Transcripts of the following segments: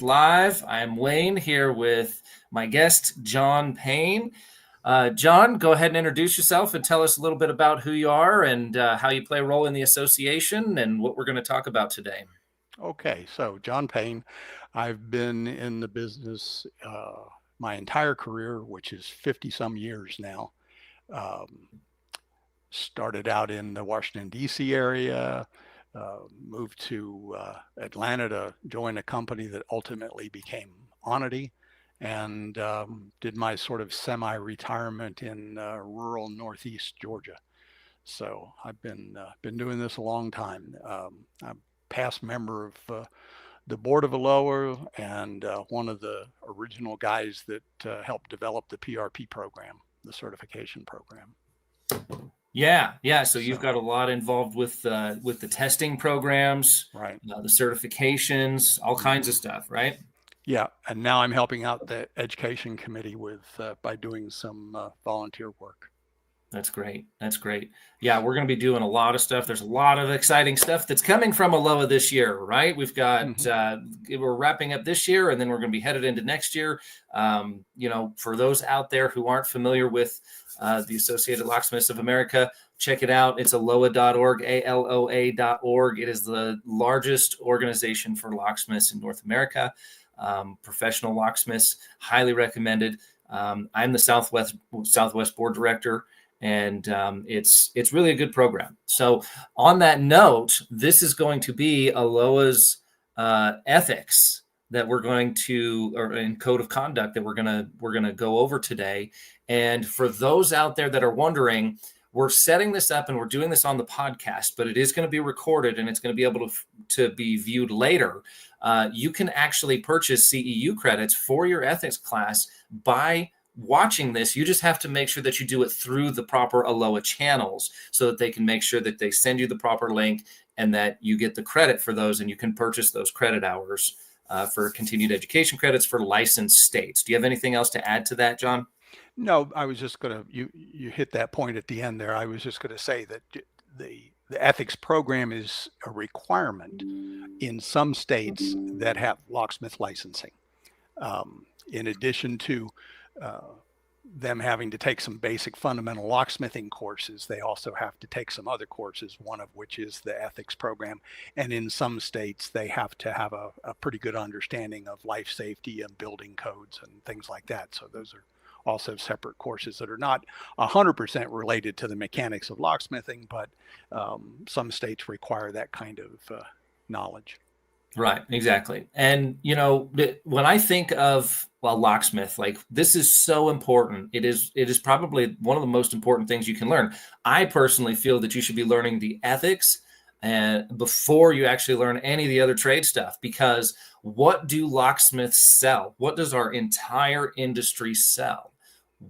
Live. I'm Wayne here with my guest, Jon Payne. Jon, go ahead and introduce yourself and tell us a little bit about who you are and how you play a role in the association and what we're going to talk about today. Okay, so Jon Payne, I've been in the business my entire career, which is 50 some years now. Um, Started out in the Washington, D.C. area, moved to Atlanta to join a company that ultimately became Onity, and did my sort of semi-retirement in rural Northeast Georgia. So I've been doing this a long time. I'm a past member of the board of ALOA and one of the original guys that helped develop the PRP program, the certification program. Yeah. So you've So, got a lot involved with the testing programs, right. the certifications, all kinds of Hmm. stuff, right? Yeah, and now I'm helping out the education committee with by doing some volunteer work. That's great. That's great. Yeah, we're going to be doing a lot of stuff. There's a lot of exciting stuff that's coming from ALOA this year, right? Hmm. We're wrapping up this year and then we're going to be headed into next year. For those out there who aren't familiar with the Associated Locksmiths of America, check it out. It's aloa.org, ALOA.org. It is the largest organization for locksmiths in North America. Professional locksmiths, highly recommended. I'm the Southwest board director, and it's really a good program. So on that note, this is going to be ALOA's ethics that we're going to, or in code of conduct that we're gonna go over today. And for those out there that are wondering, we're setting this up and we're doing this on the podcast, but it is going to be recorded and it's going to be able to be viewed later. You can actually purchase CEU credits for your ethics class by watching this. You just have to make sure that you do it through the proper ALOA channels so that they can make sure that they send you the proper link and that you get the credit for those and you can purchase those credit hours for continued education credits for licensed states. Do you have anything else to add to that, Jon? No, I was just going to, you hit that point at the end there. I was just going to say that the ethics program is a requirement in some states that have locksmith licensing. In addition to uh, them having to take some basic fundamental locksmithing courses, they also have to take some other courses, one of which is the ethics program. And in some states, they have to have a pretty good understanding of life safety and building codes and things like that. So those are also separate courses that are not 100% related to the mechanics of locksmithing, but some states require that kind of knowledge. Right, exactly. And when I think of locksmith, like this is so important. It is probably one of the most important things you can learn. I personally feel that you should be learning the ethics and before you actually learn any of the other trade stuff, because what do locksmiths sell? What does our entire industry sell?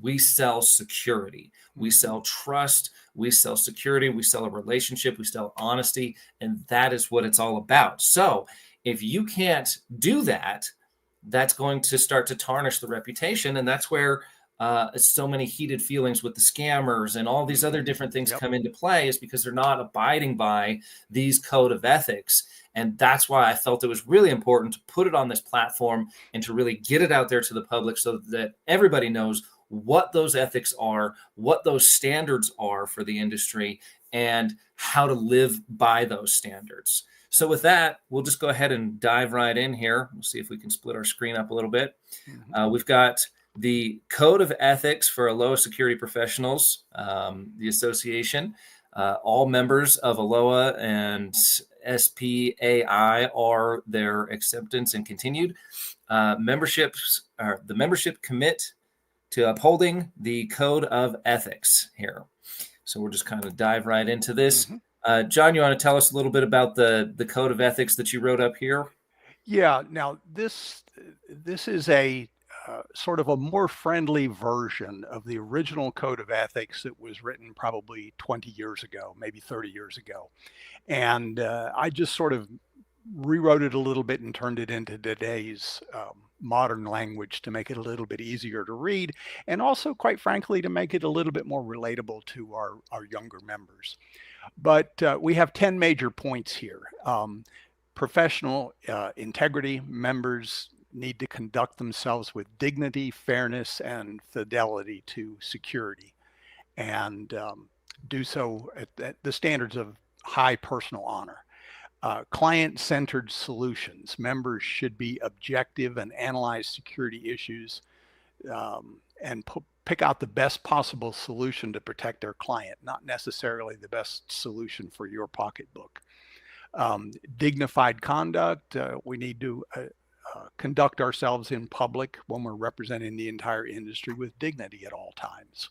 We sell security. We Mhm. sell trust. We sell security. We sell a relationship. We sell honesty. And that is what it's all about. So if you can't do that, that's going to start to tarnish the reputation. And that's where so many heated feelings with the scammers and all these other Mhm. different things Yep. come into play, is because they're not abiding by these code of ethics. And that's why I felt it was really important to put it on this platform and to really get it out there to the public so that everybody knows what those ethics are, what those standards are for the industry, and how to live by those standards. So with that, we'll just go ahead and dive right in here. We'll see if we can split our screen up a little bit. Mhm. We've got the Code of Ethics for ALOA Security Professionals, the association. All members of ALOA and SPAI are their acceptance and continued. The membership commit to upholding the Code of Ethics here. So we'll just kind of dive right into this. Mhm. Jon, you want to tell us a little bit about the Code of Ethics that you wrote up here? Yeah. Now this is a sort of a more friendly version of the original code of ethics that was written probably 20 years ago, maybe 30 years ago, and I just sort of rewrote it a little bit and turned it into today's modern language to make it a little bit easier to read, and also, quite frankly, to make it a little bit more relatable to our younger members. But we have 10 major points here. Professional integrity. Members need to conduct themselves with dignity, fairness, and fidelity to security, and do so at the standards of high personal honor. Client-centered solutions. Members should be objective and analyze security issues, and pick out the best possible solution to protect their client, not necessarily the best solution for your pocketbook. Dignified conduct. We need to conduct ourselves in public when we're representing the entire industry with dignity at all times.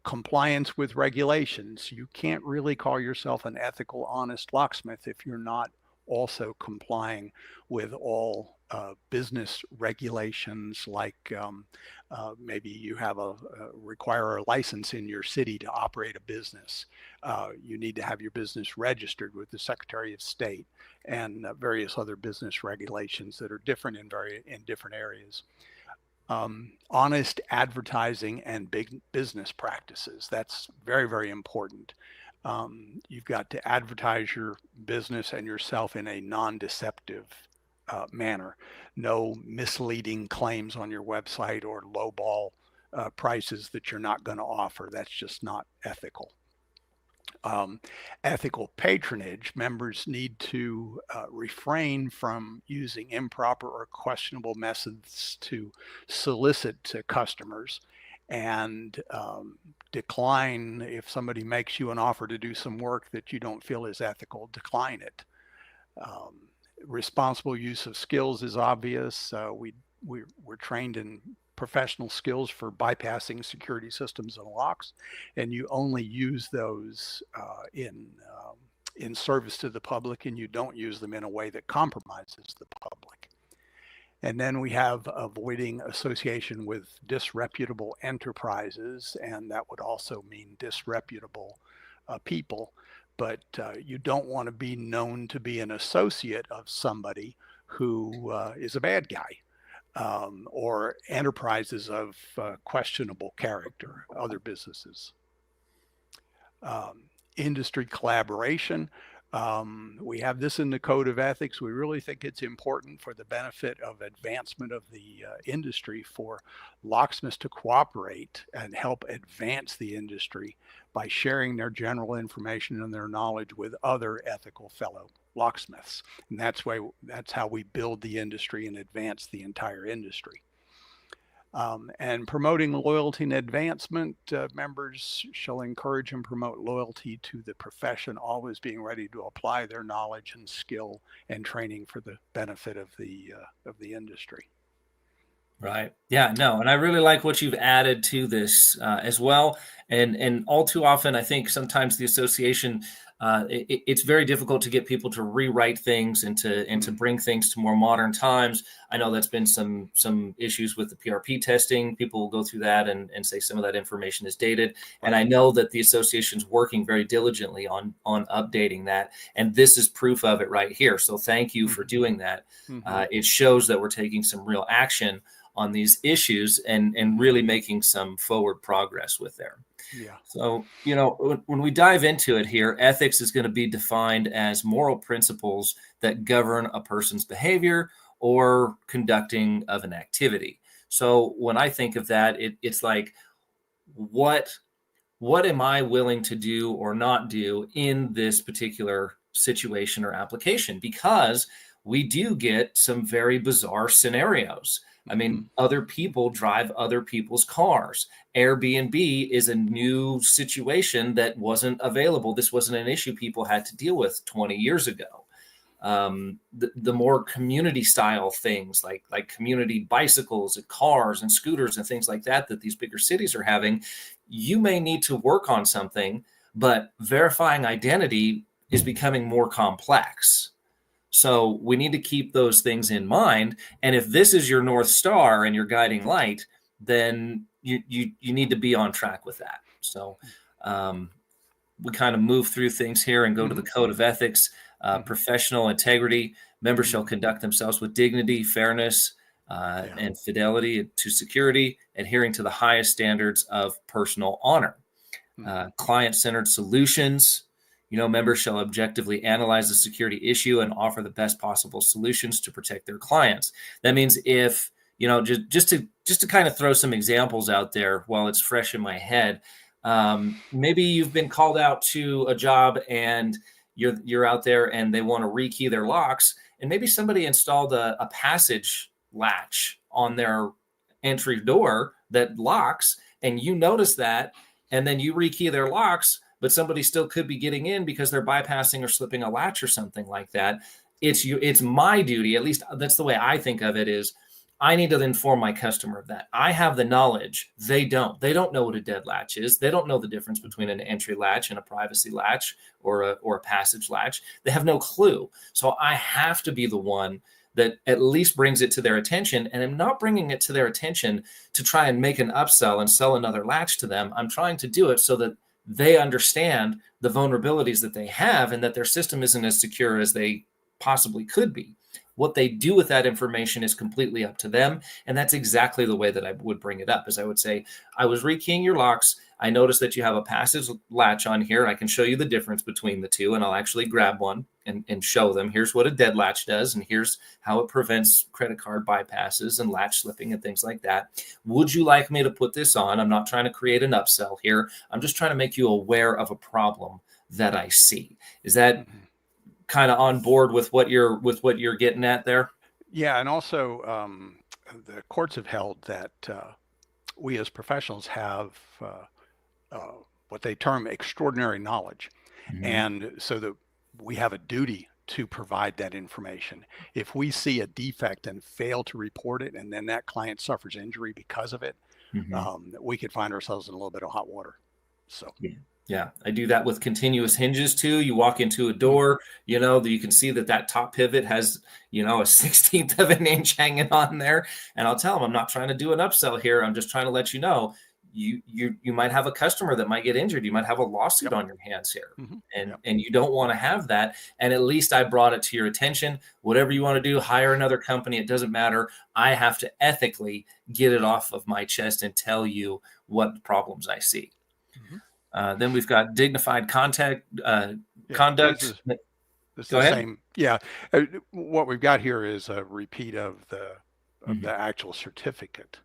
Compliance with regulations. You can't really call yourself an ethical, honest locksmith if you're not also complying with all business regulations, like maybe you have require a license in your city to operate a business. You need to have your business registered with the Secretary of State, and various other business regulations that are different in different areas. Honest advertising and big business practices. That's very, very important. You've got to advertise your business and yourself in a non-deceptive manner. No misleading claims on your website or lowball prices that you're not going to offer. That's just not ethical. Ethical patronage. Members need to refrain from using improper or questionable methods to solicit customers, and decline if somebody makes you an offer to do some work that you don't feel is ethical. Decline it. Responsible use of skills is obvious. We're trained in professional skills for bypassing security systems and locks, and you only use those in service to the public, and you don't use them in a way that compromises the public. And then we have avoiding association with disreputable enterprises, and that would also mean disreputable people. But you don't want to be known to be an associate of somebody who is a bad guy, or enterprises of questionable character, other businesses. Industry collaboration. We have this in the Code of Ethics. We really think it's important for the benefit of advancement of the industry for locksmiths to cooperate and help advance the industry by sharing their general information and their knowledge with other ethical fellow locksmiths. And that's how we build the industry and advance the entire industry. And promoting loyalty and advancement. Members shall encourage and promote loyalty to the profession, always being ready to apply their knowledge and skill and training for the benefit of the industry. Right. Yeah, no. And I really like what you've added to this as well. And all too often, I think sometimes the association, it's very difficult to get people to rewrite things and to bring things to more modern times. I know that's been some issues with the PRP testing. People will go through that and say some of that information is dated. And I know that the association's working very diligently on updating that. And this is proof of it right here. So thank you for doing that. It shows that we're taking some real action on these issues and really making some forward progress with there. Yeah. So, when we dive into it here, ethics is going to be defined as moral principles that govern a person's behavior or conducting of an activity. So when I think of that, it's like, what am I willing to do or not do in this particular situation or application? Because we do get some very bizarre scenarios. I mean, other people drive other people's cars. Airbnb is a new situation that wasn't available. This wasn't an issue people had to deal with 20 years ago. The more community style things like community bicycles and cars and scooters and things like that these bigger cities are having, you may need to work on something, but verifying identity is becoming more complex. So we need to keep those things in mind. And if this is your North Star and your guiding light, then you need to be on track with that. So we kind of move through things here and go to the Code of Ethics, professional integrity. Members shall conduct themselves with dignity, fairness, and fidelity to security, adhering to the highest standards of personal honor. Client-centered solutions. Members shall objectively analyze the security issue and offer the best possible solutions to protect their clients. That means if, just to kind of throw some examples out there while it's fresh in my head, maybe you've been called out to a job and you're out there and they want to rekey their locks, and maybe somebody installed a passage latch on their entry door that locks, and you notice that, and then you rekey their locks, but somebody still could be getting in because they're bypassing or slipping a latch or something like that. It's my duty, at least that's the way I think of it, is I need to inform my customer of that. I have the knowledge. They don't. They don't know what a dead latch is. They don't know the difference between an entry latch and a privacy latch or a passage latch. They have no clue. So I have to be the one that at least brings it to their attention. And I'm not bringing it to their attention to try and make an upsell and sell another latch to them. I'm trying to do it so that they understand the vulnerabilities that they have and that their system isn't as secure as they possibly could be. What they do with that information is completely up to them. And that's exactly the way that I would bring it up, is I would say, I was rekeying your locks. I noticed that you have a passage latch on here. I can show you the difference between the two, and I'll actually grab one and show them. Here's what a dead latch does, and here's how it prevents credit card bypasses and latch slipping and things like that. Would you like me to put this on? I'm not trying to create an upsell here. I'm just trying to make you aware of a problem that I see. Is that kind of on board with what you're getting at there? Yeah, and also the courts have held that we as professionals have what they term extraordinary knowledge, and so that we have a duty to provide that information. If we see a defect and fail to report it, and then that client suffers injury because of it, we could find ourselves in a little bit of hot water. So. Yeah, I do that with continuous hinges too. You walk into a door, you can see that top pivot has, a 1/16 of an inch hanging on there. And I'll tell them, I'm not trying to do an upsell here. I'm just trying to let you know, you might have a customer that might get injured. You might have a lawsuit on your hands here. And you don't want to have that. And at least I brought it to your attention. Whatever you want to do, hire another company. It doesn't matter. I have to ethically get it off of my chest and tell you what problems I see. Then we've got dignified conduct. This is Go ahead. Same. Yeah. What we've got here is a repeat of the actual certificate.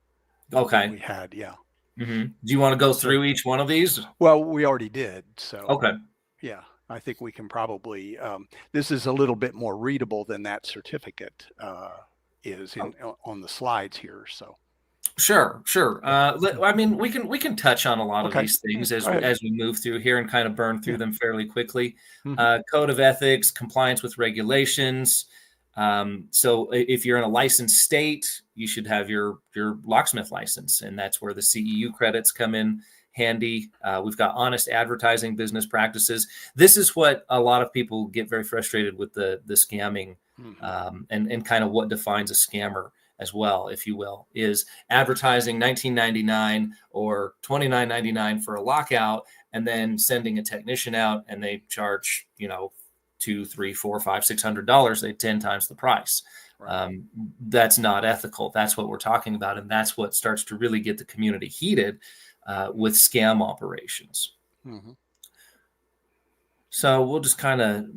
Okay. We had, yeah. Do you want to go through each one of these? Well, we already did. So, okay. Yeah, I think we can probably, this is a little bit more readable than that certificate is on the slides here. So. Sure. We can touch on a lot of these things as we move through here and kind of burn through them fairly quickly. Code of ethics, compliance with regulations. So if you're in a licensed state, you should have your locksmith license, and that's where the CEU credits come in handy. We've got honest advertising, business practices. This is what a lot of people get very frustrated with the scamming, and kind of what defines a scammer as well, if you will, is advertising $19.99 or $29.99 for a lockout, and then sending a technician out and they charge, $200, $300, $400, $500, $600. They 10 times the price. Right. That's not ethical. That's what we're talking about. And that's what starts to really get the community heated with scam operations. So we'll just kind of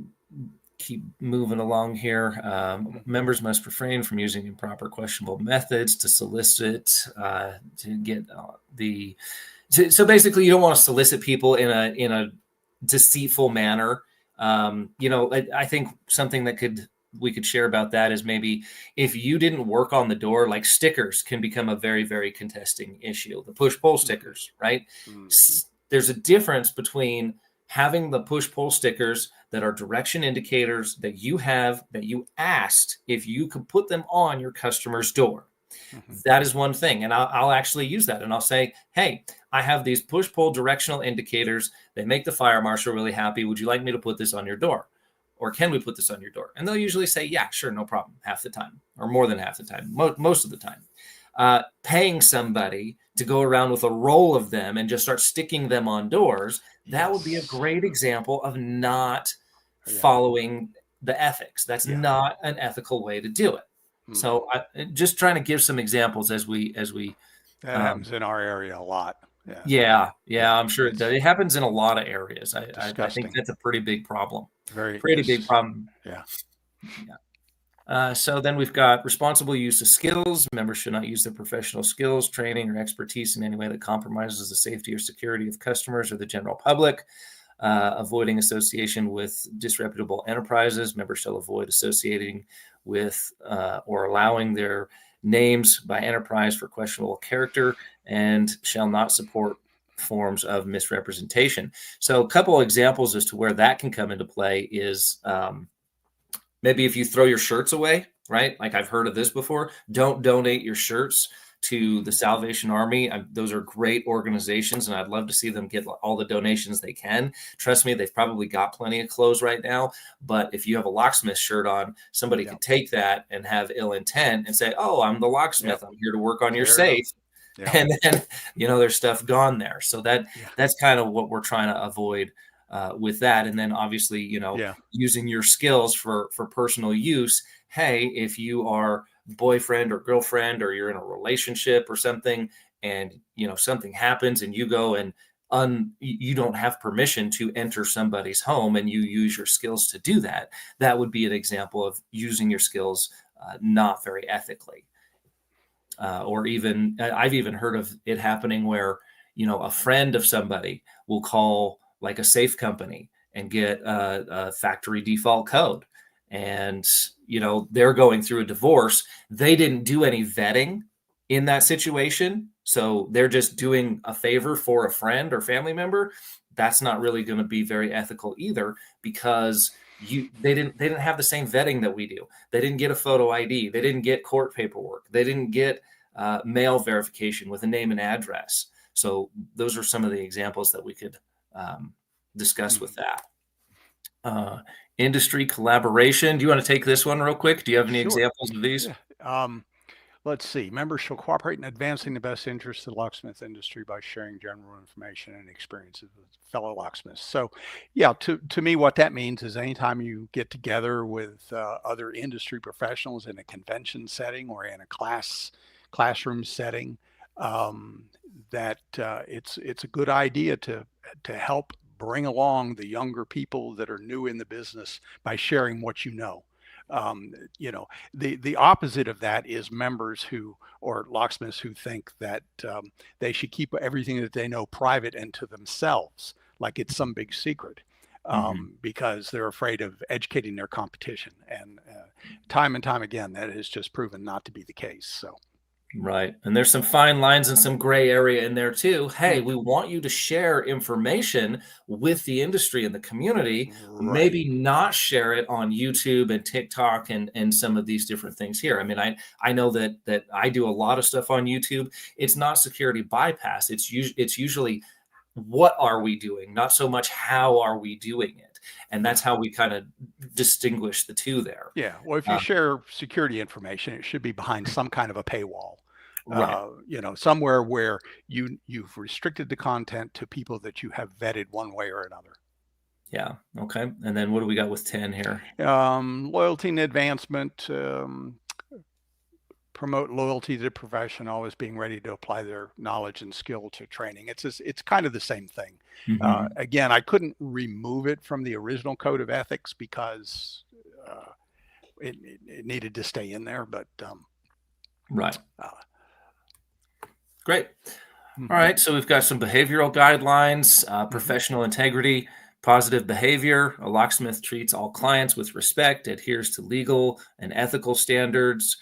keep moving along here. Members must refrain from using improper, questionable methods to solicit, to get so basically you don't want to solicit people in a deceitful manner. I think something that we could share about that is maybe if you didn't work on the door, like stickers can become a very, very contesting issue. The push-pull stickers, right? There's a difference between having the push-pull stickers that are direction indicators that you asked if you could put them on your customer's door. That is one thing. And I'll actually use that. And I'll say, hey, I have these push-pull directional indicators. They make the fire marshal really happy. Would you like me to put this on your door? Or can we put this on your door? And they'll usually say, yeah, sure, no problem, half the time, or more than half the time, most of the time. Paying somebody to go around with a roll of them and just start sticking them on doors, that would be a great example of not following the ethics. That's not an ethical way to do it. So just trying to give some examples as we that happens in our area a lot. Yeah. Yeah, Yeah. I'm sure it does. It's It happens in a lot of areas. I think disgusting. that's a pretty big problem. Very Pretty big problem. yeah. Yeah. So then we've got responsible use of skills. Members should not use their professional skills, training, or expertise in any way that compromises the safety or security of customers or the general public. Avoiding association with disreputable enterprises. Members shall avoid associating with or allowing their names by enterprise for questionable character and shall not support forms of misrepresentation. So a couple examples as to where that can come into play is maybe if you throw your shirts away, right? Like I've heard of this before. Don't donate your shirts to the Salvation Army. Those are great organizations, and I'd love to see them get all the donations they can. Trust me, they've probably got plenty of clothes right now. But if you have a locksmith shirt on, somebody Yep. could take that and have ill intent and say, "Oh, I'm the locksmith. Yep. I'm here to work on your There you go. safe." Yeah. And then there's stuff gone there. So Yeah. that's kind of what we're trying to avoid with that. And then obviously, Yeah. using your skills for personal use. Hey, if you are boyfriend or girlfriend or you're in a relationship or something, and something happens and you go and you don't have permission to enter somebody's home and you use your skills to do that, that would be an example of using your skills not very ethically. Or even I've even heard of it happening where a friend of somebody will call like a safe company and get a factory default code, and they're going through a divorce. They didn't do any vetting in that situation, so they're just doing a favor for a friend or family member. That's not really going to be very ethical either, because they didn't have the same vetting that we do. They didn't get a photo ID. They didn't get court paperwork. They didn't get mail verification with a name and address. So those are some of the examples that we could discuss with that. Industry collaboration. Do you want to take this one real quick? Do you have any Sure. examples of these? Yeah. Let's see. Members shall cooperate in advancing the best interests of the locksmith industry by sharing general information and experiences with fellow locksmiths. So, yeah, to me, what that means is anytime you get together with other industry professionals in a convention setting or in a classroom setting, that it's a good idea to help bring along the younger people that are new in the business by sharing what you know. The opposite of that is members or locksmiths who think that they should keep everything that they know private and to themselves, like it's some big secret, because they're afraid of educating their competition. And time again, that has just proven not to be the case. So. Right. And there's some fine lines and some gray area in there too. Hey, we want you to share information with the industry and the community, Right. maybe not share it on YouTube and TikTok and some of these different things here. I mean, I know that I do a lot of stuff on YouTube. It's not security bypass. It's usually what are we doing, not so much how are we doing it. And that's how we kind of distinguish the two there. Yeah. Well, if you share security information, it should be behind some kind of a paywall. Right. Somewhere where you've restricted the content to people that you have vetted one way or another. Yeah. Okay. And then what do we got with 10 here? Loyalty and advancement. Promote loyalty to the profession, always being ready to apply their knowledge and skill to training. It's kind of the same thing. Again, I couldn't remove it from the original code of ethics because it needed to stay in there. But right. Great. All right. So we've got some behavioral guidelines, professional integrity, positive behavior. A locksmith treats all clients with respect, adheres to legal and ethical standards,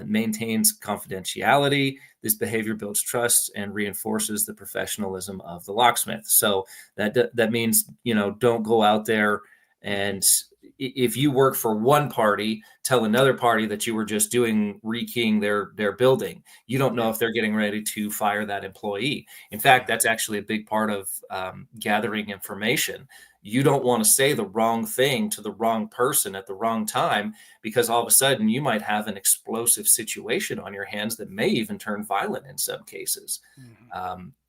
maintains confidentiality. This behavior builds trust and reinforces the professionalism of the locksmith. So that means, don't go out there and if you work for one party, tell another party that you were just rekeying their building. You don't know if they're getting ready to fire that employee. In fact, that's actually a big part of gathering information. You don't want to say the wrong thing to the wrong person at the wrong time, because all of a sudden you might have an explosive situation on your hands that may even turn violent in some cases.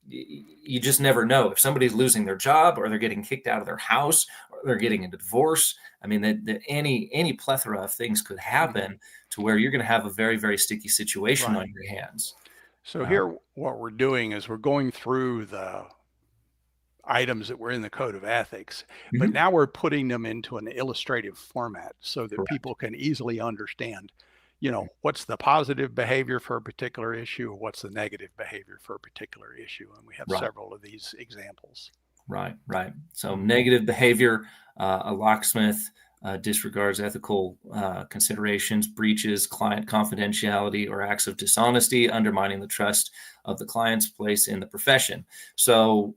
You just never know if somebody's losing their job or they're getting kicked out of their house or they're getting a divorce. I mean, that any plethora of things could happen to where you're going to have a very, very sticky situation on your hands. So here, what we're doing is we're going through the items that were in the Code of Ethics, but Mhm. now we're putting them into an illustrative format so that Correct. people can easily understand, what's the positive behavior for a particular issue, or what's the negative behavior for a particular issue. And we have Right. several of these examples. Right, right. So Mhm. negative behavior, a locksmith disregards ethical considerations, breaches client confidentiality, or acts of dishonesty, undermining the trust of the client's place in the profession. So,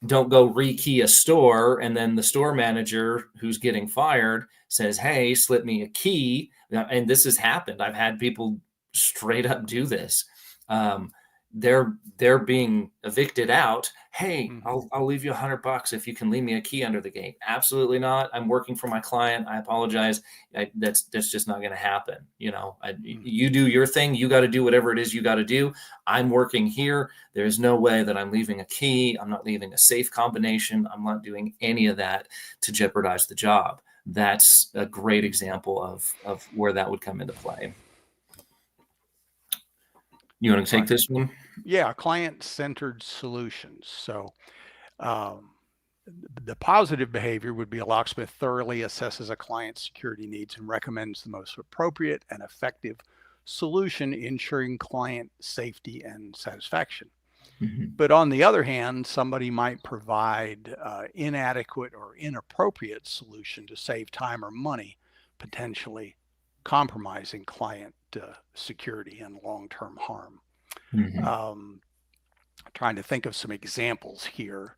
don't go rekey a store and then the store manager who's getting fired says, "Hey, slip me a key." And this has happened. I've had people straight up do this. Um, they're being evicted out. Hey, Mhm. I'll leave you $100 if you can leave me a key under the gate. Absolutely not. I'm working for my client. I apologize. That's just not going to happen. Mhm. You do your thing. You got to do whatever it is you got to do. I'm working here. There's no way that I'm leaving a key. I'm not leaving a safe combination. I'm not doing any of that to jeopardize the job. That's a great example of where that would come into play. You want to take Right. this one? Yeah, client-centered solutions. So um, the positive behavior would be a locksmith thoroughly assesses a client's security needs and recommends the most appropriate and effective solution, ensuring client safety and satisfaction. Mhm. But on the other hand, somebody might provide inadequate or inappropriate solution to save time or money, potentially compromising client security and long-term harm. Mhm. Um, Trying to think of some examples here.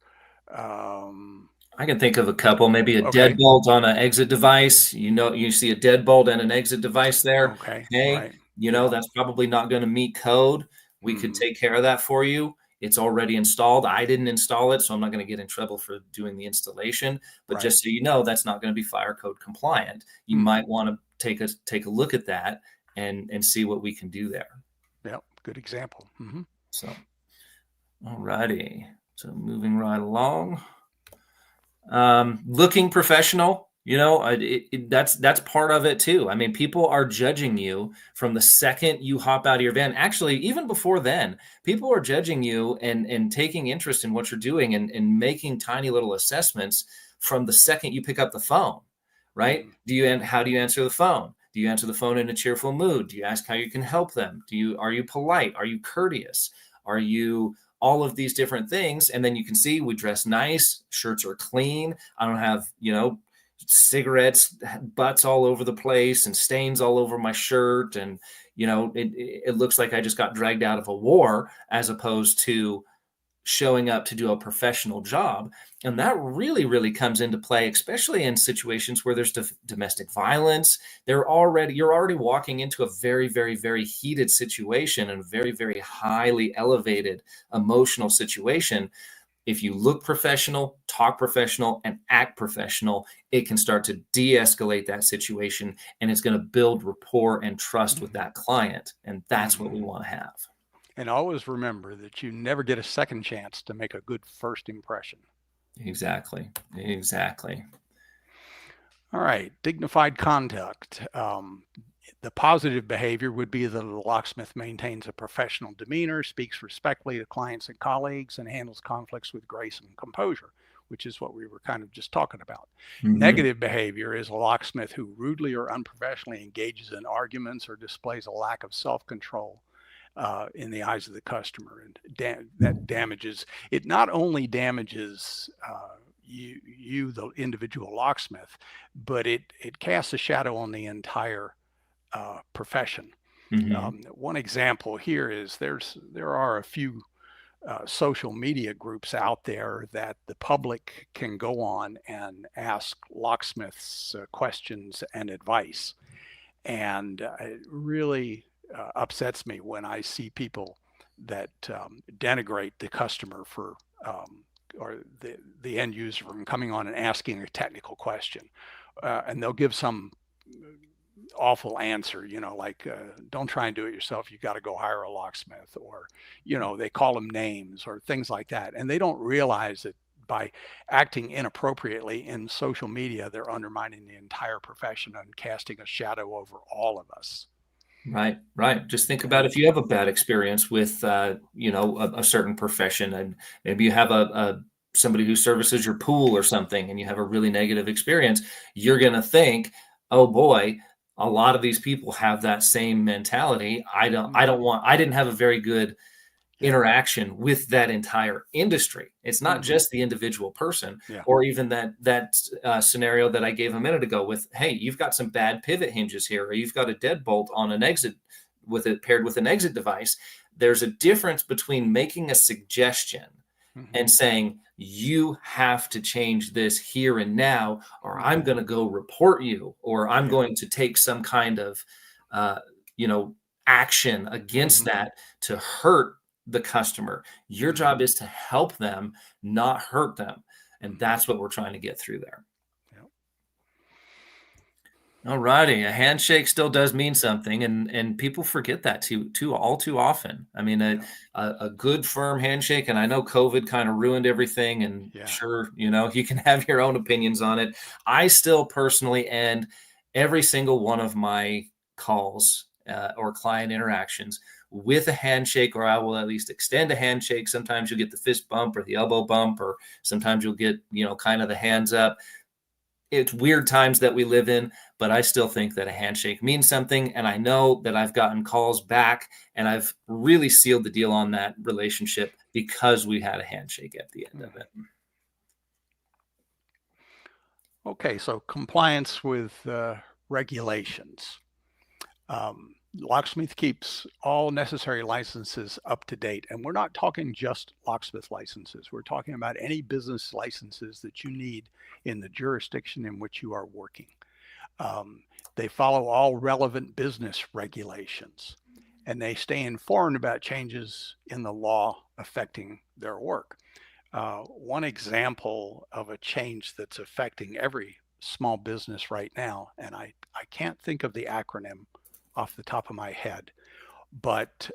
Um, I can think of a couple, maybe a okay, deadbolt on an exit device. You see a deadbolt and an exit device there. okay, Hey, right, yeah. that's probably not going to meet code. We could Hmm. take care of that for you. It's already installed. I didn't install it, so I'm not going to get in trouble for doing the installation. But Right. just so you know, that's not going to be fire code compliant. You Hmm. might want to take a look at that and see what we can do there. Yep, good example. Hmm. So, all righty. So moving right along. Looking professional, that's part of it too. I mean, people are judging you from the second you hop out of your van. Actually, even before then, people are judging you and taking interest in what you're doing and making tiny little assessments from the second you pick up the phone, right? Hmm. How do you answer the phone? Do you answer the phone in a cheerful mood? Do you ask how you can help them? Are you polite? Are you courteous? Are you all of these different things? And then you can see we dress nice, shirts are clean. I don't have, cigarettes, butts all over the place and stains all over my shirt. And, it looks like I just got dragged out of a war as opposed to showing up to do a professional job. And that really, really comes into play, especially in situations where there's domestic violence. You're already walking into a very, very, very heated situation and a very, very highly elevated emotional situation. If you look professional, talk professional, and act professional, it can start to de-escalate that situation, and it's going to build rapport and trust with Hmm. that client. And that's what Hmm. we want to have. And always remember that you never get a second chance to make a good first impression. Exactly. Exactly. All right, dignified conduct. The positive behavior would be that a locksmith maintains a professional demeanor, speaks respectfully to clients and colleagues, and handles conflicts with grace and composure, which is what we were kind of just talking about. Mhm. Negative behavior is a locksmith who rudely or unprofessionally engages in arguments or displays a lack of self-control in the eyes of the customer, and that damages. It not only damages the individual locksmith, but it casts a shadow on the entire profession. Mhm. One example here is there are a few social media groups out there that the public can go on and ask locksmiths questions and advice. And it really upsets me when I see people that denigrate the customer for or the end user from coming on and asking a technical question. And they'll give some awful answer, like don't try and do it yourself. You got to go hire a locksmith, or, they call them names or things like that. And they don't realize that by acting inappropriately in social media, they're undermining the entire profession and casting a shadow over all of us. Right, right. Just think about And if you have a bad experience with, a certain profession, and maybe you have a somebody who services your pool or something, and you have a really negative experience. You're gonna think, "Oh boy, a lot of these people have that same mentality. I mhm, don't want. I didn't have a very good yeah, interaction with that entire industry. It's not hmm, just the individual person, yeah, or even that scenario that I gave a minute ago with, hey, you've got some bad pivot hinges here, or you've got a deadbolt on an exit with it paired with an exit device. There's a difference between making a suggestion hmm, and saying you have to change this here and now, or I'm hmm, going to go report you, or I'm yeah, going to take some kind of uh, you know action against hmm, that to hurt the customer. Your hmm, job is to help them, not hurt them. And hmm, that's what we're trying to get through there. yeah, All righty. A handshake still does mean something, and people forget that too often. I mean, yeah, a good firm handshake, and I know COVID kind of ruined everything. And yeah, sure, you can have your own opinions on it. I still personally end every single one of my calls or client interactions with a handshake, or I will at least extend a handshake. Sometimes you'll get the fist bump or the elbow bump, or sometimes you'll get kind of the hands up. It's weird times that we live in, but I still think that a handshake means something. And I know that I've gotten calls back, and I've really sealed the deal on that relationship because we had a handshake at the end of mhm. it. Okay, so compliance with regulations. Locksmith keeps all necessary licenses up to date. And we're not talking just locksmith licenses. We're talking about any business licenses that you need in the jurisdiction in which you are working. Um, they follow all relevant business regulations and they stay informed about changes in the law affecting their work. One example of a change that's affecting every small business right now, and I can't think of the acronym off the top of my head, but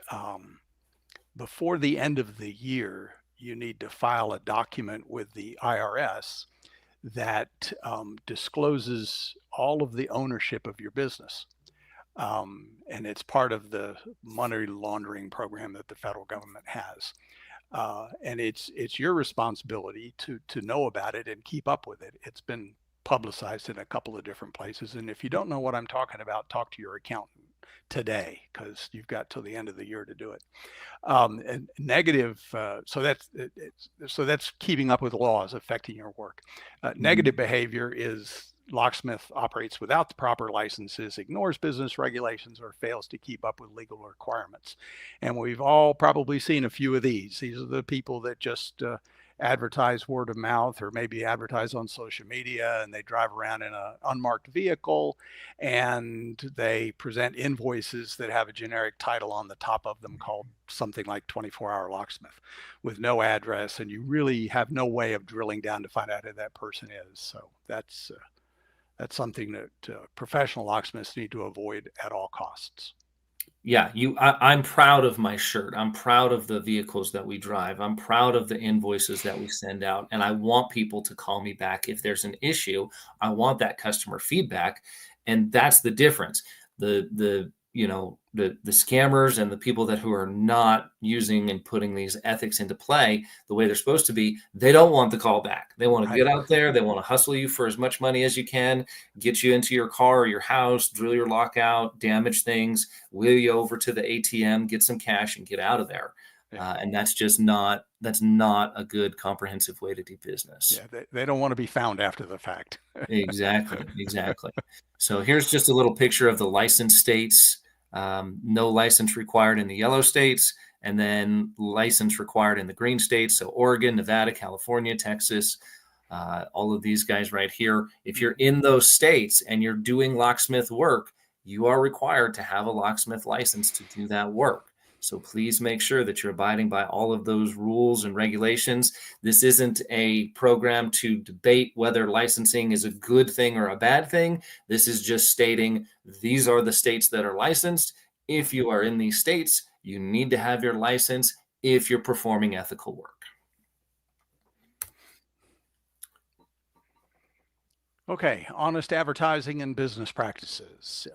before the end of the year, you need to file a document with the IRS that discloses all of the ownership of your business. And it's part of the money laundering program that the federal government has. And it's your responsibility to know about it and keep up with it. It's been publicized in a couple of different places. And if you don't know what I'm talking about, talk to your accountant today because you've got till the end of the year to do it. And negative, so that's keeping up with laws affecting your work. Mhm. Negative behavior is locksmith operates without the proper licenses, ignores business regulations, or fails to keep up with legal requirements. And we've all probably seen a few of these. These are the people that just advertise word of mouth or maybe advertise on social media and they drive around in an unmarked vehicle and they present invoices that have a generic title on the top of them called something like 24-hour locksmith with no address, and you really have no way of drilling down to find out who that person is. So that's something that professional locksmiths need to avoid at all costs. Yeah, I'm proud of my shirt. I'm proud of the vehicles that we drive. I'm proud of the invoices that we send out. And I want people to call me back if there's an issue. I want that customer feedback. And that's the difference. The scammers and the people that who are not using and putting these ethics into play the way they're supposed to be, they don't want the call back. They want to Right. get out there, they want to hustle you for as much money as you can, get you into your car or your house, drill your lock out, damage things, wheel you over to the ATM, get some cash, and get out of there. Yeah. And that's not a good comprehensive way to do business. Yeah. They don't want to be found after the fact. Exactly, exactly. So here's just a little picture of the licensed states. No license required in the yellow states, and then license required in the green states. So Oregon, Nevada, California, Texas, all of these guys right here. If you're Mhm. in those states and you're doing locksmith work, you are required to have a locksmith license to do that work. So please make sure that you're abiding by all of those rules and regulations. This isn't a program to debate whether licensing is a good thing or a bad thing. This is just stating these are the states that are licensed. If Mhm. you are in these states, you need to have your license if you're performing ethical work. Okay, honest advertising and business practices.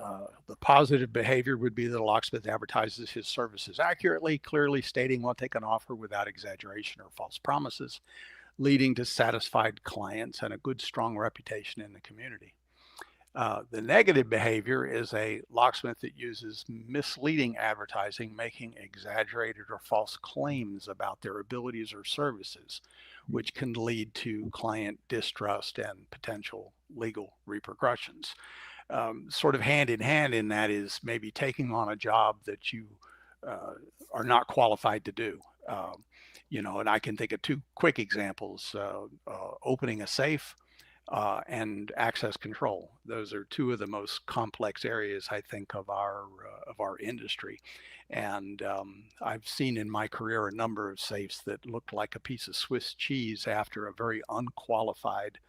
The positive behavior would be that a locksmith advertises his services accurately, clearly stating what they can offer without exaggeration or false promises, leading to satisfied clients and a good, strong reputation in the community. The negative behavior is a locksmith that uses misleading advertising, making exaggerated or false claims about their abilities or services, which can lead to client distrust and potential legal repercussions. Sort of hand in hand in that is maybe taking on a job that you uh, are not qualified to do. And I can think of two quick examples: opening a safe and access control. Those are two of the most complex areas, I think, of our industry. And I've seen in my career a number of safes that looked like a piece of Swiss cheese after a very unqualified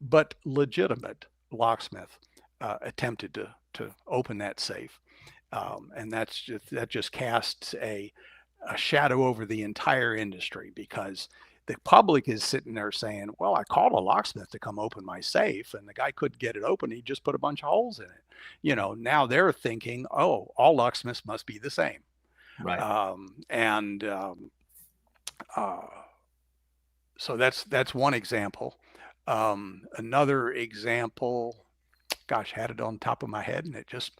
but legitimate locksmith attempted to open that safe. And that just casts a shadow over the entire industry, because the public is sitting there saying, well, I called a locksmith to come open my safe and the guy couldn't get it open. He just put a bunch of holes in it. Now they're thinking, oh, all locksmiths must be the same. Right. Uh, so that's one example. Another example, gosh, had it on top of my head and it just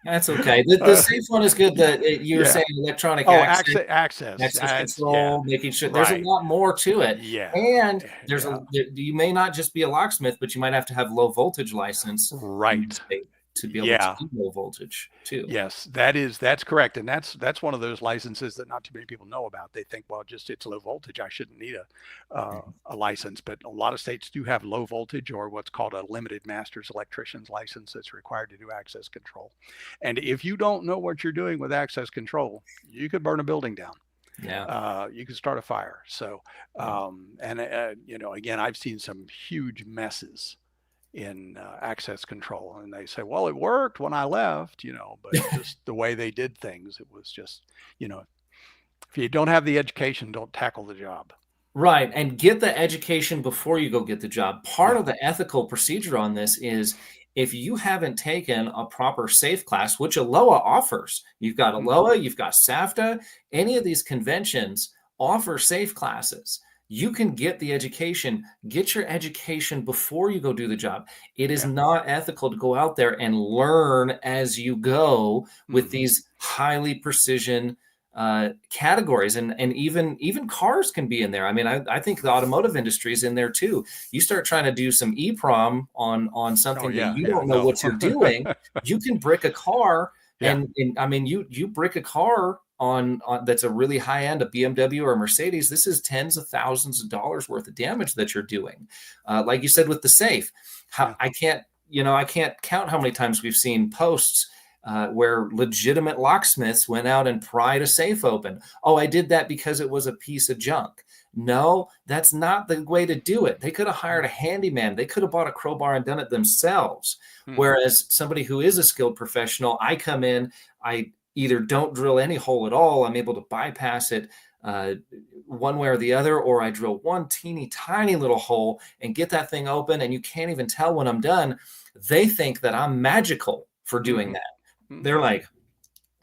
That's okay. The safe one is good. You were yeah. saying electronic Oh, access access. control, making sure there's a Right. lot more to it. Yeah. And Yeah. you may not just be a locksmith, but you might have to have low voltage license in the Right. state to be able to Yeah. do low voltage too. Yes, that's correct. And that's one of those licenses that not too many people know about. They think, well, just it's low voltage, I shouldn't need a license. But a lot of states do have low voltage, or what's called a limited master's electrician's license that's required to do access control. And if you don't know what you're doing with access control, you could burn a building down. Yeah. You could start a fire. So, again, I've seen some huge messes in access control, and they say, well, it worked when I left, but just the way they did things, it was just, if you don't have the education, don't tackle the job. Right. And get the education before you go get the job. Part Yeah. of the ethical procedure on this is if you haven't taken a proper safe class, which ALOA offers, you've got Mhm. ALOA, you've got SAFTA, any of these conventions offer safe classes. You can get the education, get your education before you go do the job. It is Yeah. not ethical to go out there and learn as you go with Mhm. these highly precision categories, and even cars can be in there. I mean, I think the automotive industry is in there too. You start trying to do some EPROM on Oh, something that yeah. you Yeah. don't know No. what you're doing. You can brick a car, Yeah. and I mean, you brick a car on that's a really high end, a BMW or a Mercedes. This is tens of thousands of dollars worth of damage that you're doing. Like you said with the safe, Yeah. I can't count how many times we've seen posts where legitimate locksmiths went out and pried a safe open. Oh, I did that because it was a piece of junk. No, that's not the way to do it. They could have hired a handyman. They could have bought a crowbar and done it themselves. Mhm. Whereas somebody who is a skilled professional, I come in, I either don't drill any hole at all, I'm able to bypass it one way or the other, or I drill one teeny tiny little hole and get that thing open, and you can't even tell when I'm done. They think that I'm magical for doing Mhm. that. They're Mhm. like,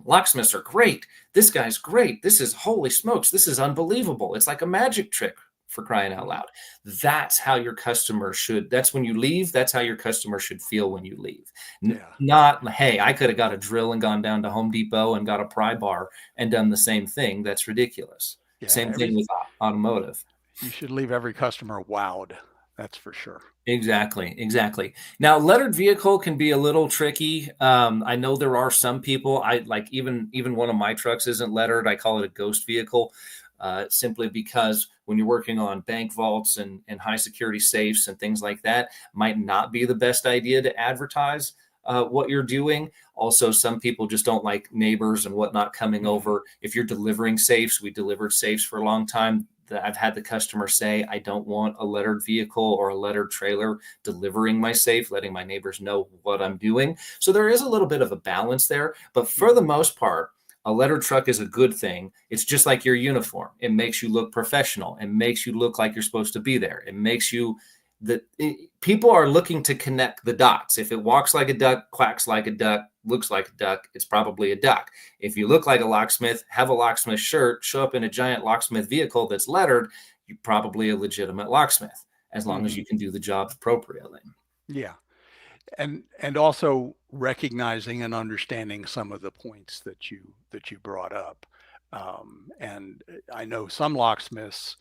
locksmiths are great. This guy's great. This is holy smokes. This is unbelievable. It's like a magic trick, for crying out Mhm. loud. That's how your customer should. That's when you leave. That's how your customer should feel when you leave. Yeah. Not, hey, I could have got a drill and gone down to Home Depot and got a pry bar and done the same thing. That's ridiculous. Yeah. Same thing with automotive. You should leave every customer wowed. That's for sure. Exactly, exactly. Now, lettered vehicle can be a little tricky. I know there are some people. I like even one of my trucks isn't lettered. I call it a ghost vehicle, simply because when you're working on bank vaults and high security safes and things like that, might not be the best idea to advertise what you're doing. Also, some people just don't like neighbors and whatnot coming Mhm. over. If you're delivering safes, we delivered safes for a long time. I've had the customer say, I don't want a lettered vehicle or a lettered trailer delivering my safe, letting my neighbors know what I'm doing. So there is a little bit of a balance there. But for the Mhm. most part, a lettered truck is a good thing. It's just like your uniform. It makes you look professional. It makes you look like you're supposed to be there. It makes you people are looking to connect the dots. If it walks like a duck, quacks like a duck, looks like a duck, it's probably a duck. If you look like a locksmith, have a locksmith shirt, show up in a giant locksmith vehicle that's lettered, you're probably a legitimate locksmith, as long as you can do the job appropriately. Yeah. And also recognizing and understanding some of the points that you brought up. And I know some locksmiths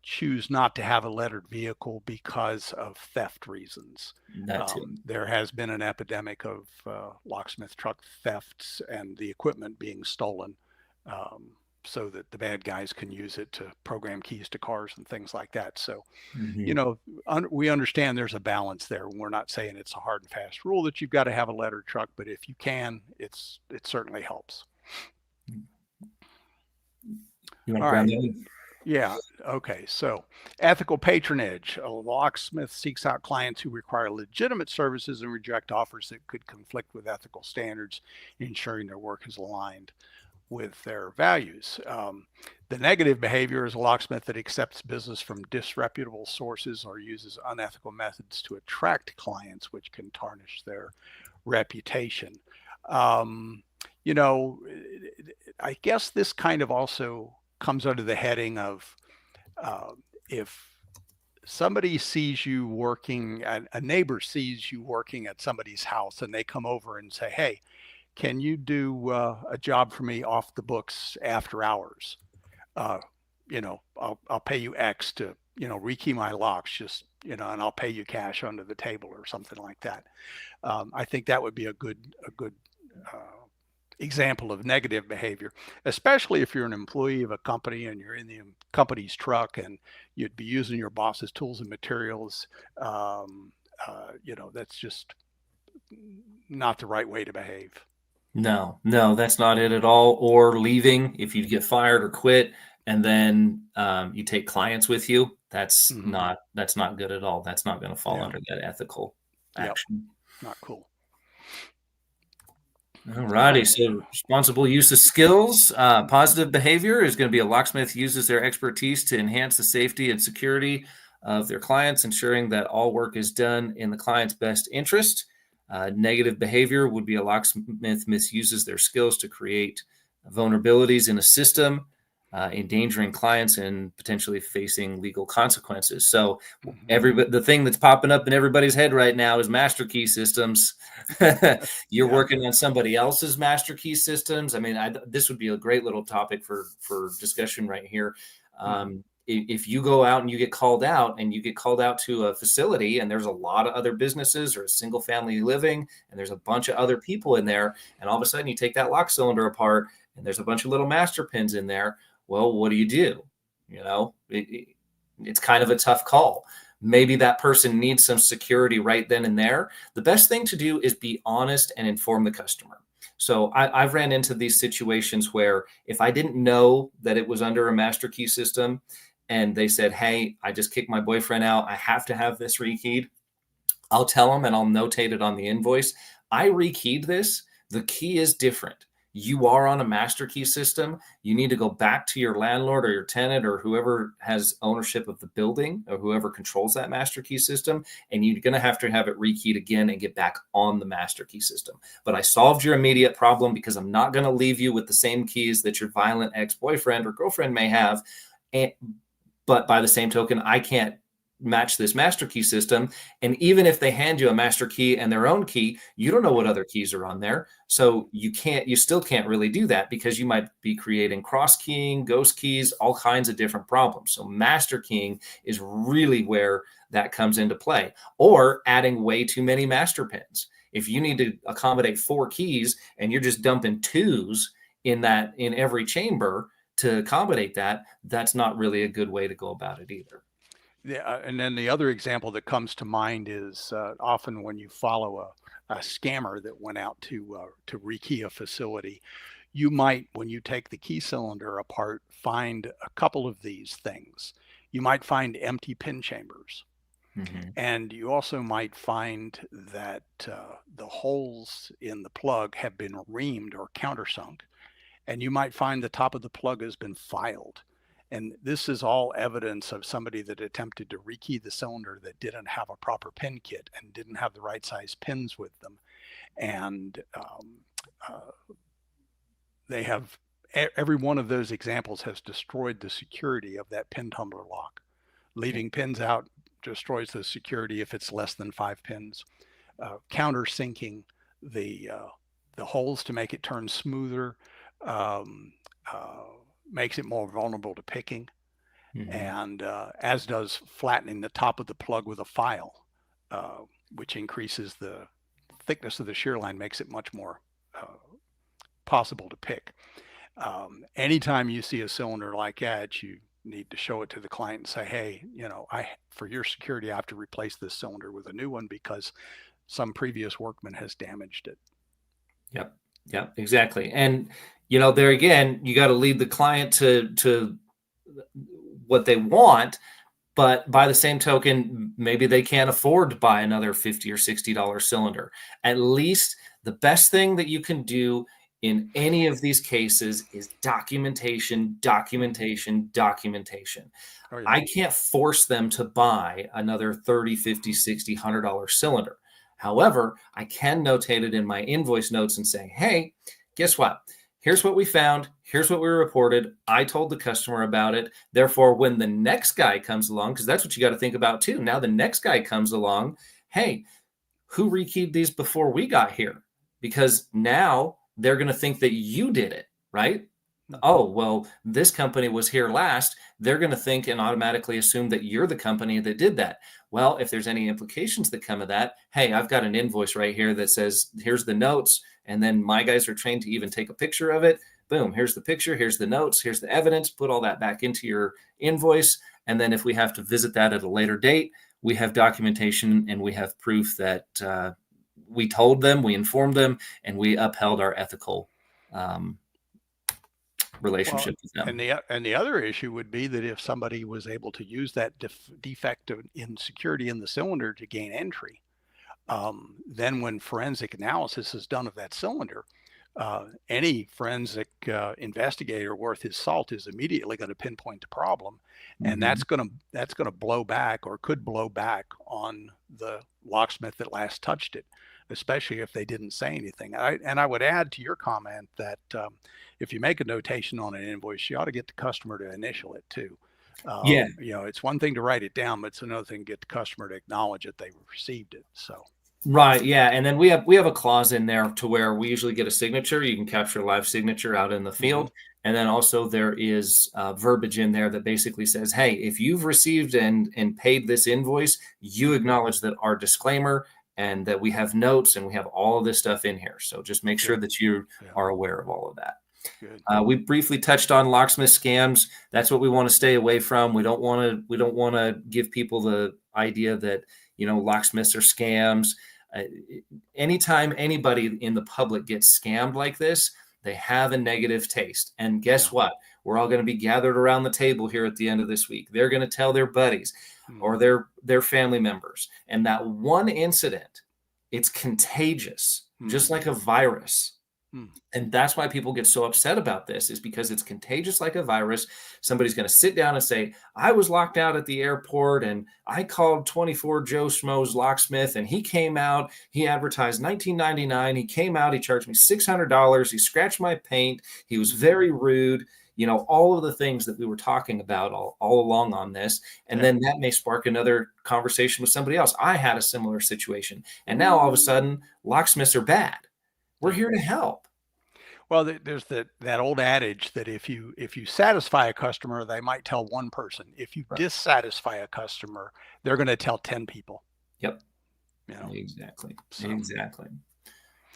choose not to have a lettered vehicle because of theft reasons. That too. There has been an epidemic of locksmith truck thefts and the equipment being stolen, so that the bad guys can use it to program keys to cars and things like that. So, we understand there's a balance there. We're not saying it's a hard and fast rule that you've got to have a lettered truck, but if you can, it certainly helps. You want All to grab right. that? Yeah. Okay. So ethical patronage. A locksmith seeks out clients who require legitimate services and reject offers that could conflict with ethical standards, ensuring their work is aligned with their values. The negative behavior is a locksmith that accepts business from disreputable sources or uses unethical methods to attract clients, which can tarnish their reputation. You know, I guess this kind of also comes under the heading of if somebody sees you working, a neighbor sees you working at somebody's house and they come over and say, hey, can you do a job for me off the books after hours? You know, I'll pay you X to, rekey my locks, just, and I'll pay you cash under the table or something like that. I think that would be a good example of negative behavior, especially if you're an employee of a company and you're in the company's truck and you'd be using your boss's tools and materials. That's just not the right way to behave. No, that's not it at all. Or leaving if you get fired or quit, and then you take clients with you. That's not good at all. That's not going to fall under that ethical action. Not cool. All righty. So responsible use of skills. Positive behavior is going to be a locksmith uses their expertise to enhance the safety and security of their clients, ensuring that all work is done in the client's best interest. Negative behavior would be a locksmith misuses their skills to create vulnerabilities in a system, endangering clients and potentially facing legal consequences. So the thing that's popping up in everybody's head right now is master key systems. You're working on somebody else's master key systems. I mean, this would be a great little topic for discussion right here. If you go out and you get called out to a facility and there's a lot of other businesses or a single family living and there's a bunch of other people in there, and all of a sudden you take that lock cylinder apart and there's a bunch of little master pins in there. Well, what do? It's kind of a tough call. Maybe that person needs some security right then and there. The best thing to do is be honest and inform the customer. So I've ran into these situations where if I didn't know that it was under a master key system and they said, hey, I just kicked my boyfriend out, I have to have this rekeyed, I'll tell them and I'll notate it on the invoice. I rekeyed this. The key is different. You are on a master key system. You need to go back to your landlord or your tenant or whoever has ownership of the building or whoever controls that master key system. And you're going to have it rekeyed again and get back on the master key system. But I solved your immediate problem because I'm not going to leave you with the same keys that your violent ex-boyfriend or girlfriend may have. But by the same token, I can't match this master key system. And even if they hand you a master key and their own key, you don't know what other keys are on there. So you still can't really do that because you might be creating cross keying, ghost keys, all kinds of different problems. So master keying is really where that comes into play, or adding way too many master pins. If you need to accommodate 4 keys and you're just dumping 2s in every chamber to accommodate that, that's not really a good way to go about it either. Yeah, and then the other example that comes to mind is often when you follow a scammer that went out to rekey a facility, you might, when you take the key cylinder apart, find a couple of these things. You might find empty pin chambers. And you also might find that the holes in the plug have been reamed or countersunk. And you might find the top of the plug has been filed. And this is all evidence of somebody that attempted to rekey the cylinder that didn't have a proper pin kit and didn't have the right size pins with them. And they have, every one of those examples has destroyed the security of that pin tumbler lock. Leaving pins out destroys the security if it's less than 5 pins. Countersinking the holes to make it turn smoother makes it more vulnerable to picking. And as does flattening the top of the plug with a file, which increases the thickness of the shear line, makes it much more possible to pick. Anytime you see a cylinder like that, you need to show it to the client and say, hey, for your security, I have to replace this cylinder with a new one because some previous workman has damaged it. Yep, exactly. And, there again, you got to lead the client to what they want, but by the same token, maybe they can't afford to buy another $50 or $60 cylinder. At least the best thing that you can do in any of these cases is documentation. Oh, yeah. I can't force them to buy another $30, $50, $60, $100 cylinder. However, I can notate it in my invoice notes and say, hey, guess what? Here's what we found. Here's what we reported. I told the customer about it. Therefore, when the next guy comes along, because that's what you got to think about too. Now the next guy comes along. Hey, who rekeyed these before we got here? Because now they're going to think that you did it, right? Oh, well, this company was here last. They're going to think and automatically assume that you're the company that did that. Well, if there's any implications that come of that, hey, I've got an invoice right here that says, here's the notes. And then my guys are trained to even take a picture of it. Boom, here's the picture, here's the notes, here's the evidence, put all that back into your invoice. And then if we have to visit that at a later date, we have documentation and we have proof that we told them, we informed them, and we upheld our ethical relationship with them. And the other issue would be that if somebody was able to use that defect in security in the cylinder to gain entry, then when forensic analysis is done of that cylinder, any forensic investigator worth his salt is immediately going to pinpoint the problem, and that's going to blow back, or could blow back, on the locksmith that last touched it, especially if they didn't say anything. And I would add to your comment that if you make a notation on an invoice, you ought to get the customer to initial it too. It's one thing to write it down, but it's another thing to get the customer to acknowledge that they received it. So. Right. Yeah. And then we have a clause in there to where we usually get a signature. You can capture a live signature out in the field. And then also there is verbiage in there that basically says, hey, if you've received and paid this invoice, you acknowledge that our disclaimer and that we have notes and we have all of this stuff in here. So just make sure that you are aware of all of that. We briefly touched on locksmith scams. That's what we want to stay away from. We don't want to give people the idea that, locksmiths are scams. Anytime anybody in the public gets scammed like this, they have a negative taste. And guess what? We're all going to be gathered around the table here at the end of this week. They're going to tell their buddies or their family members. And that one incident, it's contagious, just like a virus. And that's why people get so upset about this, is because it's contagious like a virus. Somebody's going to sit down and say, I was locked out at the airport and I called 24 Joe Schmo's locksmith and he came out, he advertised $19.99. He came out, he charged me $600. He scratched my paint. He was very rude. All of the things that we were talking about all along on this. And then that may spark another conversation with somebody else. I had a similar situation. And now all of a sudden, locksmiths are bad. We're here to help. Well, there's that old adage that if you satisfy a customer, they might tell one person. If you dissatisfy a customer, they're going to tell 10 people. Yep. Exactly. Exactly.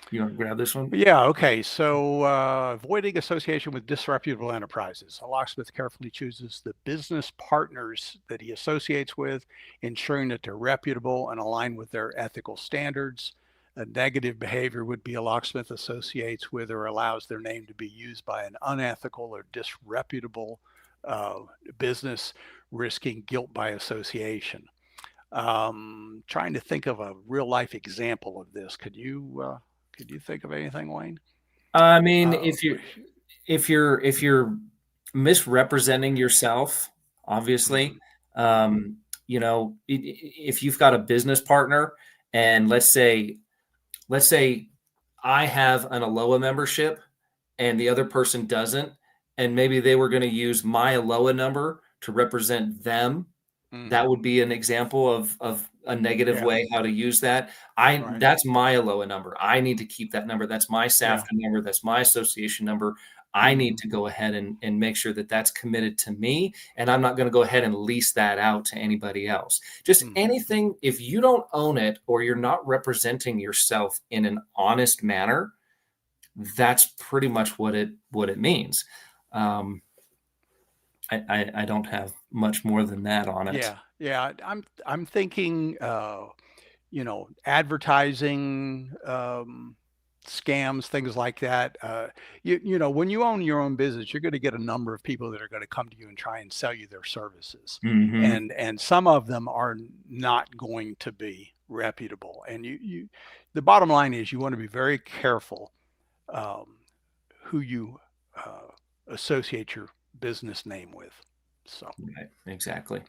You want to grab this one? Yeah. Okay. So avoiding association with disreputable enterprises. A locksmith carefully chooses the business partners that he associates with, ensuring that they're reputable and align with their ethical standards. A negative behavior would be a locksmith associates with or allows their name to be used by an unethical or disreputable business, risking guilt by association. Trying to think of a real life example of this. Could you think of anything, Wayne? I mean, if you're misrepresenting yourself, obviously. You know, if you've got a business partner, and let's say I have an ALOA membership and the other person doesn't, and maybe they were going to use my ALOA number to represent them, that would be an example of a negative Yeah. way how to use that. Right. That's my ALOA number. I need to keep that number. That's my Yeah. SAFTA number. That's my association number. I need to go ahead and make sure that that's committed to me, and I'm not going to go ahead and lease that out to anybody else. Just anything, if you don't own it or you're not representing yourself in an honest manner, that's pretty much what it means. I don't have much more than that on it. Yeah. Yeah. I'm thinking, you know, advertising, scams, things like that. You know, when you own your own business, you're going to get a number of people that are going to come to you and try and sell you their services. And some of them are not going to be reputable. And the bottom line is you want to be very careful who you associate your business name with. So Right. Exactly.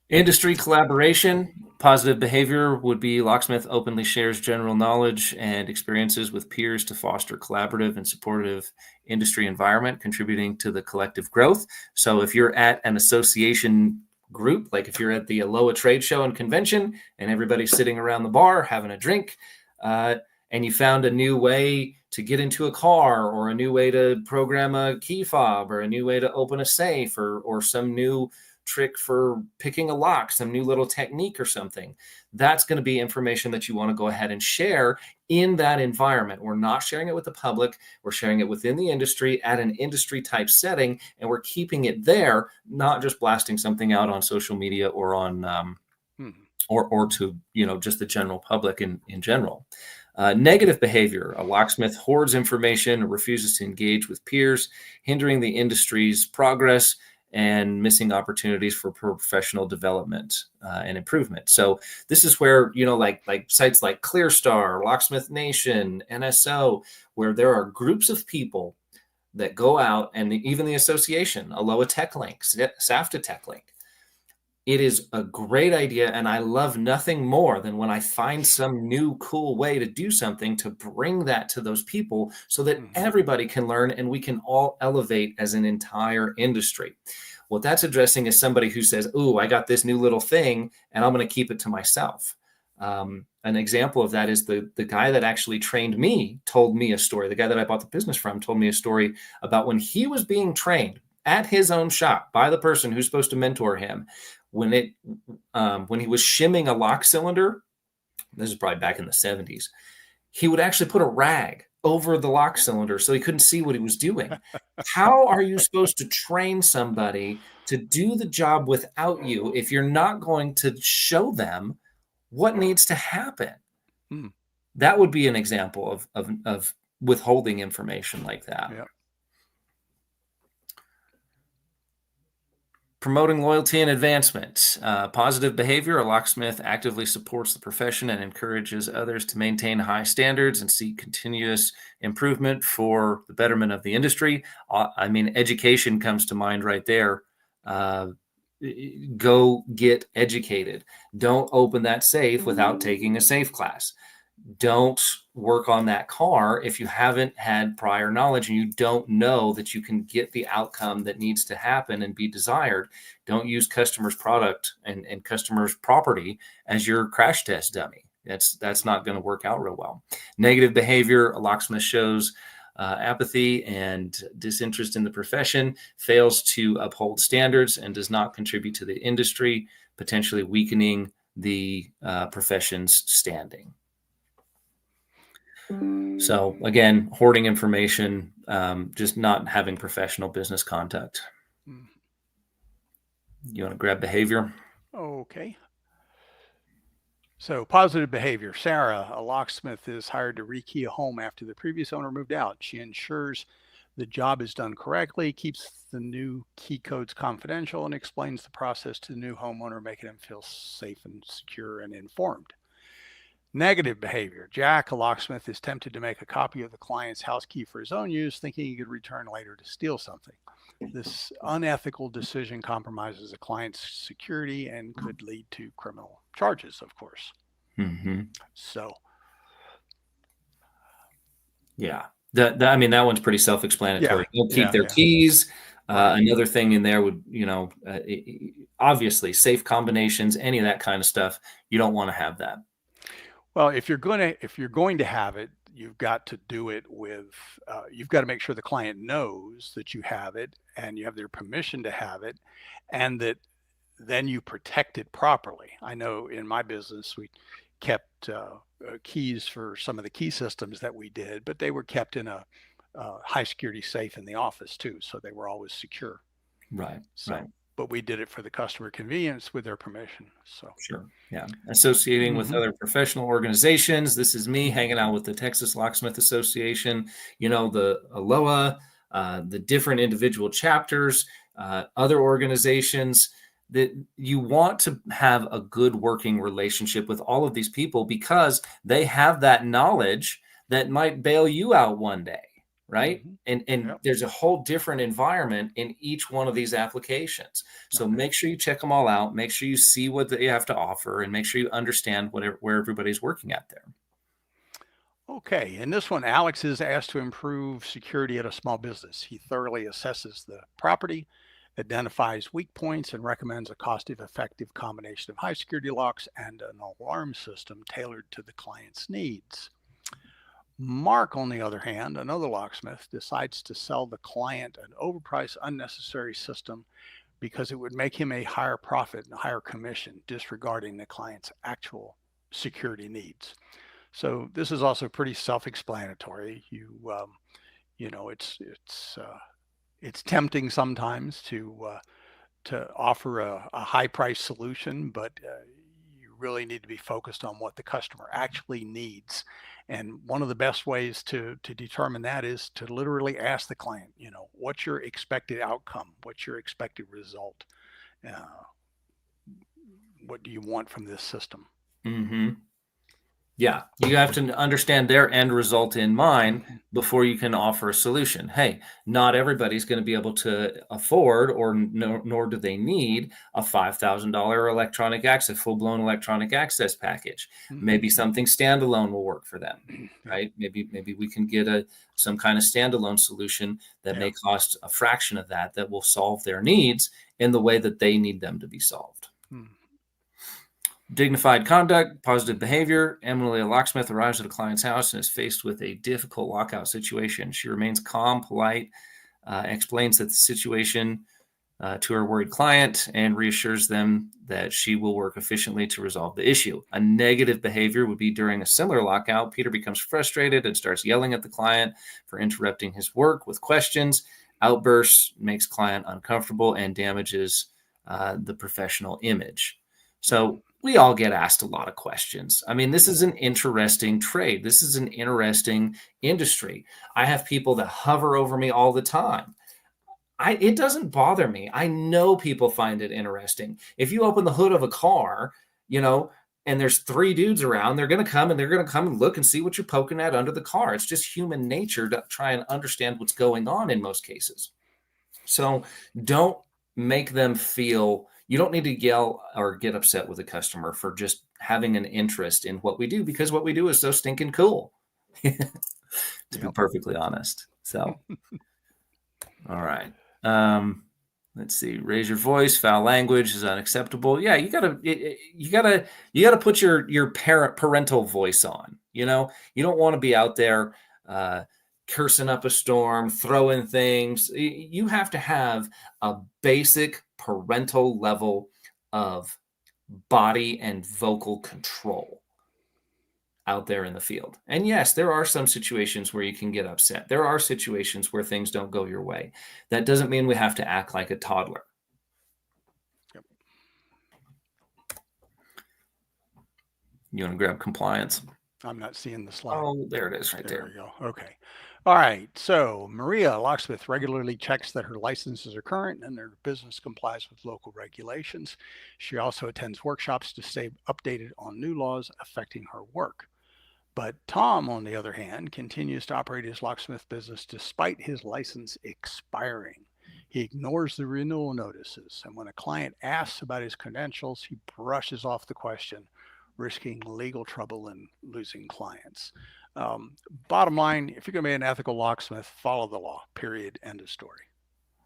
Industry collaboration, positive behavior would be Locksmith openly shares general knowledge and experiences with peers to foster collaborative and supportive industry environment, contributing to the collective growth. So if you're at an association group, like if you're at the ALOA trade show and convention and everybody's sitting around the bar having a drink, and you found a new way to get into a car, or a new way to program a key fob, or a new way to open a safe, or some new trick for picking a lock, some new little technique or something, that's going to be information that you want to go ahead and share in that environment. We're not sharing it with the public. We're sharing it within the industry at an industry type setting, and we're keeping it there, not just blasting something out on social media or on or to, you know, just the general public in general. Negative behavior. A locksmith hoards information or refuses to engage with peers, hindering the industry's progress and missing opportunities for professional development and improvement. So this is where, you know, like sites like ClearStar, Locksmith Nation, NSO, where there are groups of people that go out, and even the association, ALOA Tech Link, SAFTA Tech Link. It is a great idea, and I love nothing more than when I find some new cool way to do something, to bring that to those people so that everybody can learn and we can all elevate as an entire industry. What that's addressing is somebody who says, "Ooh, I got this new little thing, and I'm going to keep it to myself." An example of that is the guy that actually trained me told me a story. The guy that I bought the business from told me a story about when he was being trained at his own shop by the person who's supposed to mentor him. When he was shimming a lock cylinder, this is probably back in the 70s, he would actually put a rag over the lock cylinder so he couldn't see what he was doing. How are you supposed to train somebody to do the job without you if you're not going to show them what needs to happen? That would be an example of withholding information like that. Yeah. Promoting loyalty and advancement. Positive behavior. A locksmith actively supports the profession and encourages others to maintain high standards and seek continuous improvement for the betterment of the industry. I mean, education comes to mind right there. Go get educated. Don't open that safe without taking a safe class. Don't work on that car if you haven't had prior knowledge and you don't know that you can get the outcome that needs to happen and be desired. Don't use customers' product and customers' property as your crash test dummy. That's not going to work out real well. Negative behavior. A locksmith shows apathy and disinterest in the profession, fails to uphold standards, and does not contribute to the industry, potentially weakening the profession's standing. So again, hoarding information, just not having professional business conduct. You want to grab behavior? Okay. So positive behavior. Sarah, a locksmith, is hired to rekey a home after the previous owner moved out. She ensures the job is done correctly, keeps the new key codes confidential, and explains the process to the new homeowner, making him feel safe and secure and informed. Negative behavior. Jack, a locksmith, is tempted to make a copy of the client's house key for his own use, thinking he could return later to steal something. This unethical decision compromises a client's security and could lead to criminal charges, of course. Mm-hmm. So, yeah, I mean, that one's pretty self-explanatory. They'll keep their keys. Right. Another thing in there would, obviously safe combinations, any of that kind of stuff. You don't want to have that. Well, if you're going to have it, you've got to do it with, you've got to make sure the client knows that you have it and you have their permission to have it, and that then you protect it properly. I know in my business, we kept keys for some of the key systems that we did, but they were kept in a high security safe in the office too. So they were always secure. Right. So, right. but we did it for the customer convenience with their permission. So Sure. Yeah. Associating with other professional organizations. This is me hanging out with the Texas Locksmith Association, the ALOA, the different individual chapters, other organizations, that you want to have a good working relationship with all of these people because they have that knowledge that might bail you out one day. Right. And Yep. there's a whole different environment in each one of these applications. So make sure you check them all out. Make sure you see what they have to offer and make sure you understand where everybody's working at there. Okay, in this one, Alex is asked to improve security at a small business. He thoroughly assesses the property, identifies weak points, and recommends a cost-effective combination of high security locks and an alarm system tailored to the client's needs. Mark, on the other hand, another locksmith, decides to sell the client an overpriced, unnecessary system because it would make him a higher profit and a higher commission, disregarding the client's actual security needs. So this is also pretty self-explanatory. It's tempting sometimes to offer a high-price solution, but you really need to be focused on what the customer actually needs. And one of the best ways to determine that is to literally ask the client, what's your expected outcome? What's your expected result? What do you want from this system? Mm-hmm. Yeah, you have to understand their end result in mind before you can offer a solution. Hey, not everybody's going to be able to afford, or nor do they need, a $5,000 electronic access, full-blown electronic access package. Maybe something standalone will work for them, right? Maybe we can get some kind of standalone solution that may cost a fraction of that will solve their needs in the way that they need them to be solved. Dignified conduct, positive behavior. Emily, a locksmith, arrives at a client's house and is faced with a difficult lockout situation. She remains calm, polite, explains that the situation to her worried client, and reassures them that she will work efficiently to resolve the issue. A negative behavior would be during a similar lockout, Peter becomes frustrated and starts yelling at the client for interrupting his work with questions. Outbursts makes client uncomfortable and damages the professional image. So we all get asked a lot of questions. I mean, this is an interesting trade. This is an interesting industry. I have people that hover over me all the time. It doesn't bother me. I know people find it interesting. If you open the hood of a car, and there's 3 dudes around, they're going to come and look and see what you're poking at under the car. It's just human nature to try and understand what's going on in most cases. So don't make them feel. You don't need to yell or get upset with a customer for just having an interest in what we do, because what we do is so stinking cool, to be perfectly honest. So, all right. Let's see. Raise your voice. Foul language is unacceptable. Yeah, you gotta put your parental voice on. You don't want to be out there cursing up a storm, throwing things. You have to have a basic parental level of body and vocal control out there in the field. And yes, there are some situations where you can get upset. There are situations where things don't go your way. That doesn't mean we have to act like a toddler. Yep. You want to grab compliance? I'm not seeing the slide. Oh, there it is right there. There we go. Okay. All right. So Maria, locksmith, regularly checks that her licenses are current and their business complies with local regulations. She also attends workshops to stay updated on new laws affecting her work. But Tom, on the other hand, continues to operate his locksmith business despite his license expiring. He ignores the renewal notices, and when a client asks about his credentials, he brushes off the question, risking legal trouble and losing clients. Um, Bottom line, if you're going to be an ethical locksmith, follow the law, period, end of story.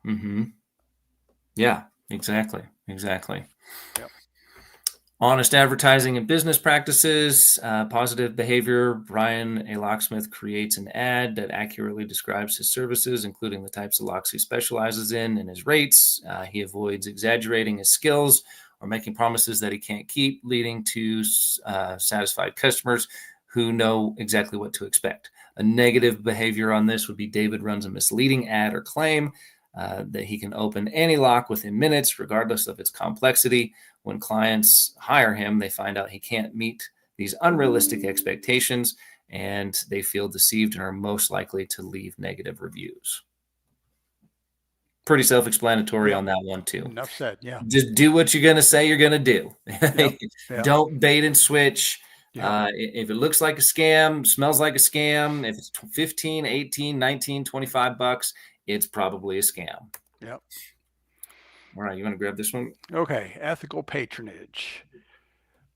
Mm-hmm. Yeah, exactly. Exactly. Yep. Honest advertising and business practices, positive behavior. Brian, a locksmith, creates an ad that accurately describes his services, including the types of locks he specializes in and his rates. He avoids exaggerating his skills or making promises that he can't keep, leading to satisfied customers who know exactly what to expect. A negative behavior on this would be David runs a misleading ad or claim that he can open any lock within minutes, regardless of its complexity. When clients hire him, they find out he can't meet these unrealistic expectations, and they feel deceived and are most likely to leave negative reviews. Pretty self-explanatory Yep. on that one, too. Enough said. Yeah. Just do what you're going to say you're going to do. Yep. Yep. Don't bait and switch. Yep. If it looks like a scam, smells like a scam, if it's 15, 18, 19, 25 bucks, it's probably a scam. Yep. All right, you want to grab this one? Okay. Ethical patronage.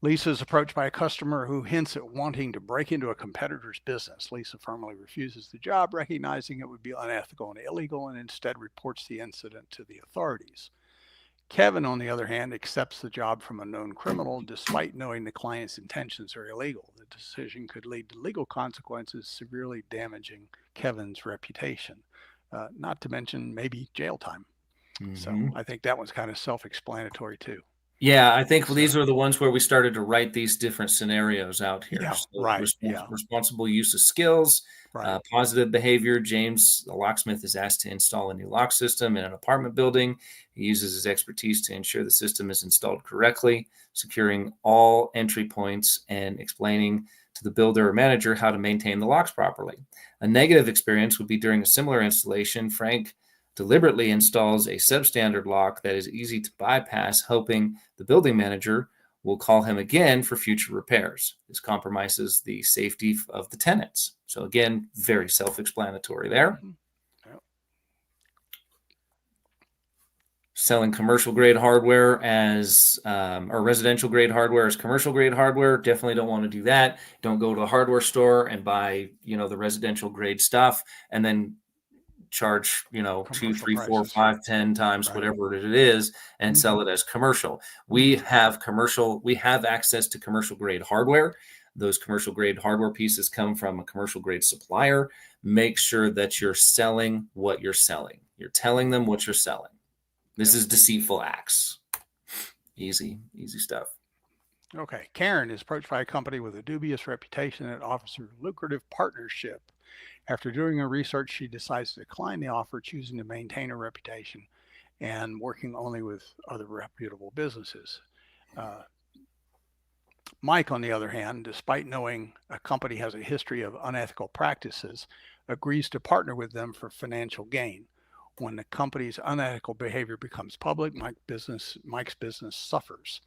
Lisa is approached by a customer who hints at wanting to break into a competitor's business. Lisa firmly refuses the job, recognizing it would be unethical and illegal, and instead reports the incident to the authorities. Kevin, on the other hand, accepts the job from a known criminal despite knowing the client's intentions are illegal. The decision could lead to legal consequences, severely damaging Kevin's reputation, not to mention maybe jail time. Mm-hmm. So I think that one's kind of self-explanatory too. Yeah, I think these are the ones where we started to write these different scenarios out here. Yeah, So right. Yeah. responsible use of skills, Right. positive behavior. James, the locksmith, is asked to install a new lock system in an apartment building. He uses his expertise to ensure the system is installed correctly, securing all entry points and explaining to the builder or manager how to maintain the locks properly. A negative experience would be during a similar installation. Frank deliberately installs a substandard lock that is easy to bypass, hoping the building manager will call him again for future repairs. This compromises the safety of the tenants. So again, very self-explanatory there. Mhm. Yep. Selling commercial grade hardware as or residential grade hardware as commercial grade hardware. Definitely don't want to do that. Don't go to a hardware store and buy, the residential grade stuff and then charge, 2, Commercial 3, 4, prices. 5, 10 times Right. whatever it is and Mhm. sell it as commercial. We have access to commercial grade hardware. Those commercial grade hardware pieces come from a commercial grade supplier. Make sure that you're selling what you're selling. You're telling them what you're selling. This is deceitful acts. Easy stuff. Okay. Karen is approached by a company with a dubious reputation that offers her lucrative partnership. After doing her research, she decides to decline the offer, choosing to maintain her reputation and working only with other reputable businesses. Mike, on the other hand, despite knowing a company has a history of unethical practices, agrees to partner with them for financial gain. When the company's unethical behavior becomes public, Mike's business suffers.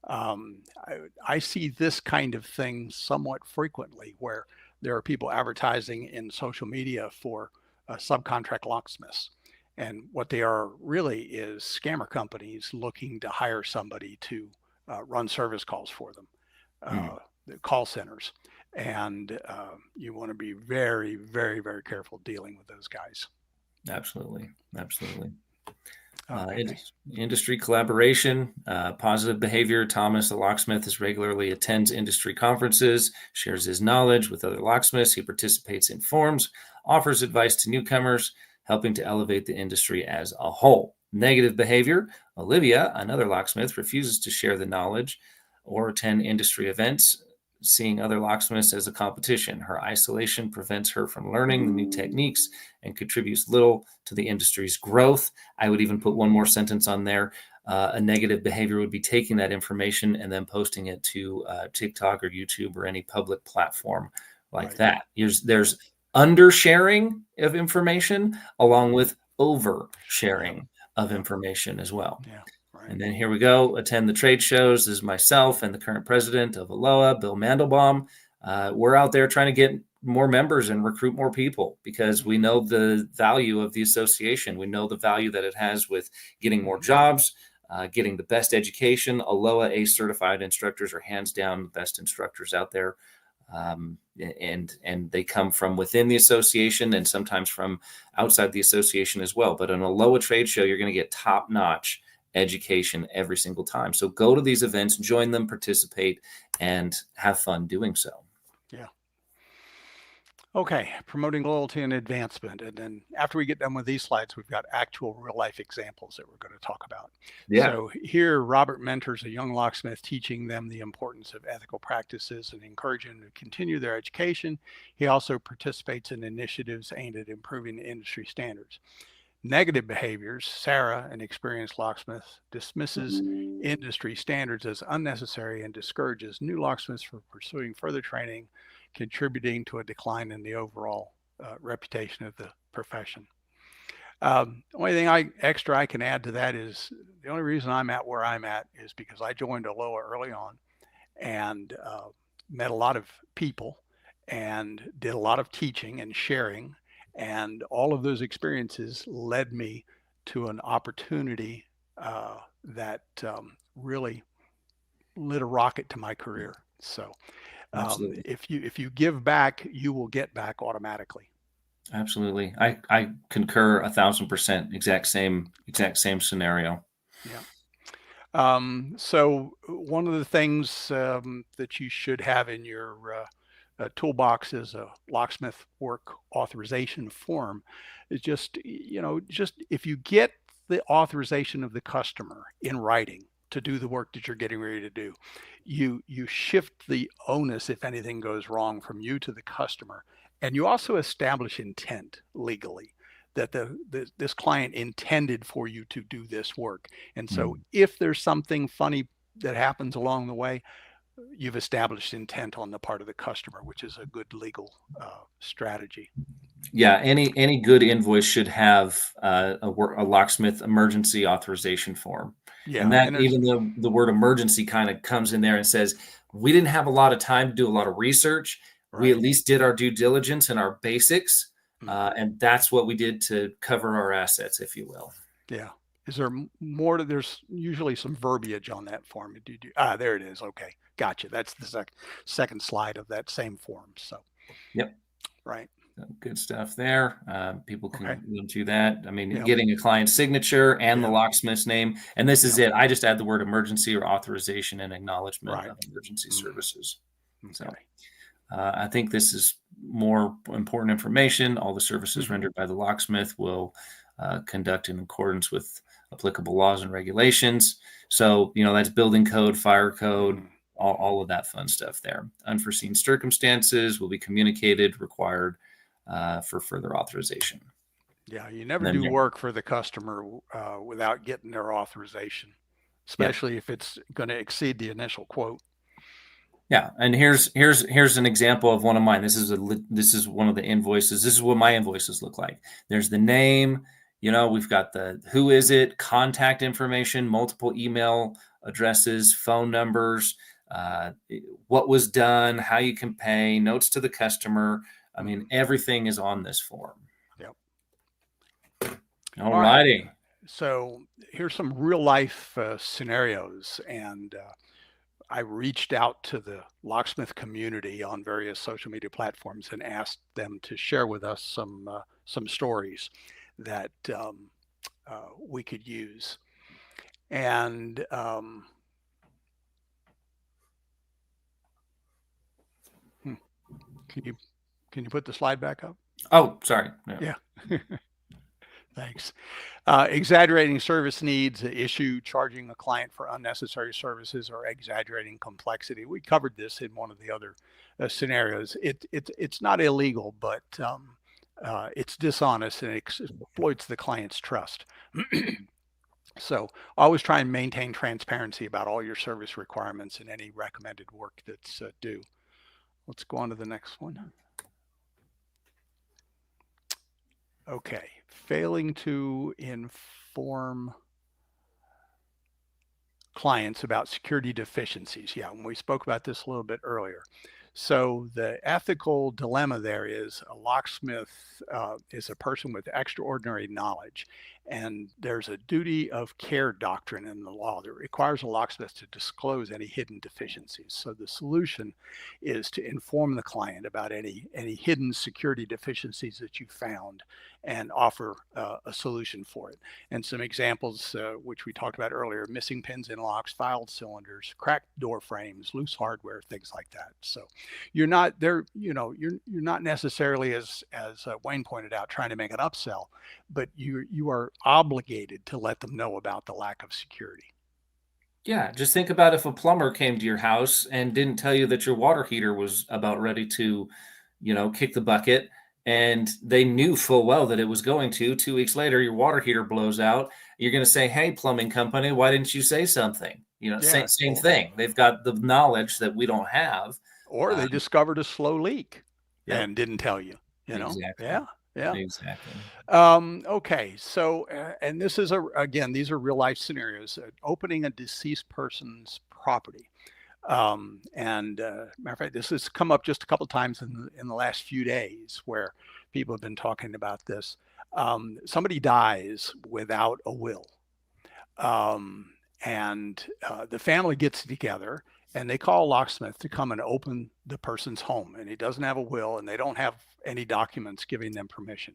I see this kind of thing somewhat frequently where there are people advertising in social media for subcontract locksmiths. And what they are really is scammer companies looking to hire somebody to run service calls for them, the call centers. And you want to be very, very, very careful dealing with those guys. Absolutely. Okay. Industry collaboration, positive behavior. Thomas, the locksmith, regularly attends industry conferences, shares his knowledge with other locksmiths. He participates in forums, offers advice to newcomers, helping to elevate the industry as a whole. Negative behavior. Olivia, another locksmith, refuses to share the knowledge or attend industry events, seeing other locksmiths as a competition. Her isolation prevents her from learning the new techniques and contributes little to the industry's growth. I would even put one more sentence on there. A negative behavior would be taking that information and then posting it to TikTok or YouTube or any public platform like that. There's undersharing of information along with Yeah. oversharing of Yeah. information as well. Yeah. Right. And then here we go. Attend the trade shows. This is myself and the current president of ALOA, Bill Mandelbaum. We're out there trying to get more members and recruit more people because we know the value of the association. We know the value that it has with getting more jobs, getting the best education. ALOA A certified instructors are hands down the best instructors out there. And they come from within the association and sometimes from outside the association as well. But on a ALOA trade show, you're going to get top-notch education every single time. So go to these events, join them, participate, and have fun doing so. Yeah. Okay, promoting loyalty and advancement. And then after we get done with these slides, we've got actual real life examples that we're going to talk about. Yeah. So here, Robert mentors a young locksmith, teaching them the importance of ethical practices and encouraging them to continue their education. He also participates in initiatives aimed at improving industry standards. Negative behaviors. Sarah, an experienced locksmith, dismisses industry standards as unnecessary and discourages new locksmiths from pursuing further training, contributing to a decline in the overall reputation of the profession. Only thing extra I can add to that is the only reason I'm at where I'm at is because I joined ALOA early on and met a lot of people and did a lot of teaching and sharing. And all of those experiences led me to an opportunity that really lit a rocket to my career. So if you give back, you will get back automatically. Absolutely. I concur 1,000%. Exact same scenario. Yeah. So one of the things that you should have in your toolbox is a locksmith work authorization form. It's just if you get the authorization of the customer in writing to do the work that you're getting ready to do, you shift the onus if anything goes wrong from you to the customer, and you also establish intent legally that this client intended for you to do this work. And so if there's something funny that happens along the way, you've established intent on the part of the customer, which is a good legal strategy. Yeah, any good invoice should have a locksmith emergency authorization form. Yeah, and that even though the word emergency kind of comes in there and says we didn't have a lot of time to do a lot of research, we at least did our due diligence and our basics, and that's what we did to cover our assets, if you will. Yeah. Is there more to? There's usually some verbiage on that form. There it is. Okay, gotcha. That's the second slide of that same form. So. Yep. Right. Good stuff there. People can do that. I mean, getting a client's signature and the locksmith's name. And this is it. I just add the word emergency or authorization and acknowledgement of emergency services. Okay. So I think this is more important information. All the services rendered by the locksmith will conduct in accordance with applicable laws and regulations. So, that's building code, fire code, all of that fun stuff there. Unforeseen circumstances will be communicated, required for further authorization. Yeah, you never do work for the customer without getting their authorization, especially if it's going to exceed the initial quote. Yeah, and here's an example of one of mine. This is one of the invoices. This is what my invoices look like. There's the name. We've got the who is it, contact information, multiple email addresses, phone numbers, what was done, how you can pay, notes to the customer. I mean, everything is on this form. Yep. All righty. So here's some real life scenarios, and I reached out to the locksmith community on various social media platforms and asked them to share with us some stories that we could use. And can you put the slide back up? Oh, sorry. Yeah. Thanks. Exaggerating service needs, issue, charging a client for unnecessary services, or exaggerating complexity. We covered this in one of the other scenarios. It's not illegal, but it's dishonest and it exploits the client's trust. So always try and maintain transparency about all your service requirements and any recommended work that's due. Let's go on to the next one. Okay. Failing to inform clients about security deficiencies. Yeah, we spoke about this a little bit earlier. So the ethical dilemma there is a locksmith is a person with extraordinary knowledge, and there's a duty of care doctrine in the law that requires a locksmith to disclose any hidden deficiencies. So the solution is to inform the client about any hidden security deficiencies that you found and offer a solution for it. And some examples, which we talked about earlier: missing pins in locks, filed cylinders, cracked door frames, loose hardware, things like that. So you're not there, you're not necessarily, as Wayne pointed out, trying to make an upsell, but you are obligated to let them know about the lack of security. Yeah, just think about if a plumber came to your house and didn't tell you that your water heater was about ready to, kick the bucket, and they knew full well that it was going to. 2 weeks later, your water heater blows out. You're going to say, "Hey, plumbing company, why didn't you say something?" Yeah. Same thing. They've got the knowledge that we don't have. Or Uh, they discovered a slow leak yep, and didn't tell you, exactly, Yeah. Yeah. exactly. Okay, so and this is again, these are real life scenarios. Opening a deceased person's property, and matter of fact, this has come up just a couple times in the last few days where people have been talking about this. Somebody dies without a will, um, and the family gets together and they call a locksmith to come and open the person's home, and he doesn't have a will and they don't have any documents giving them permission.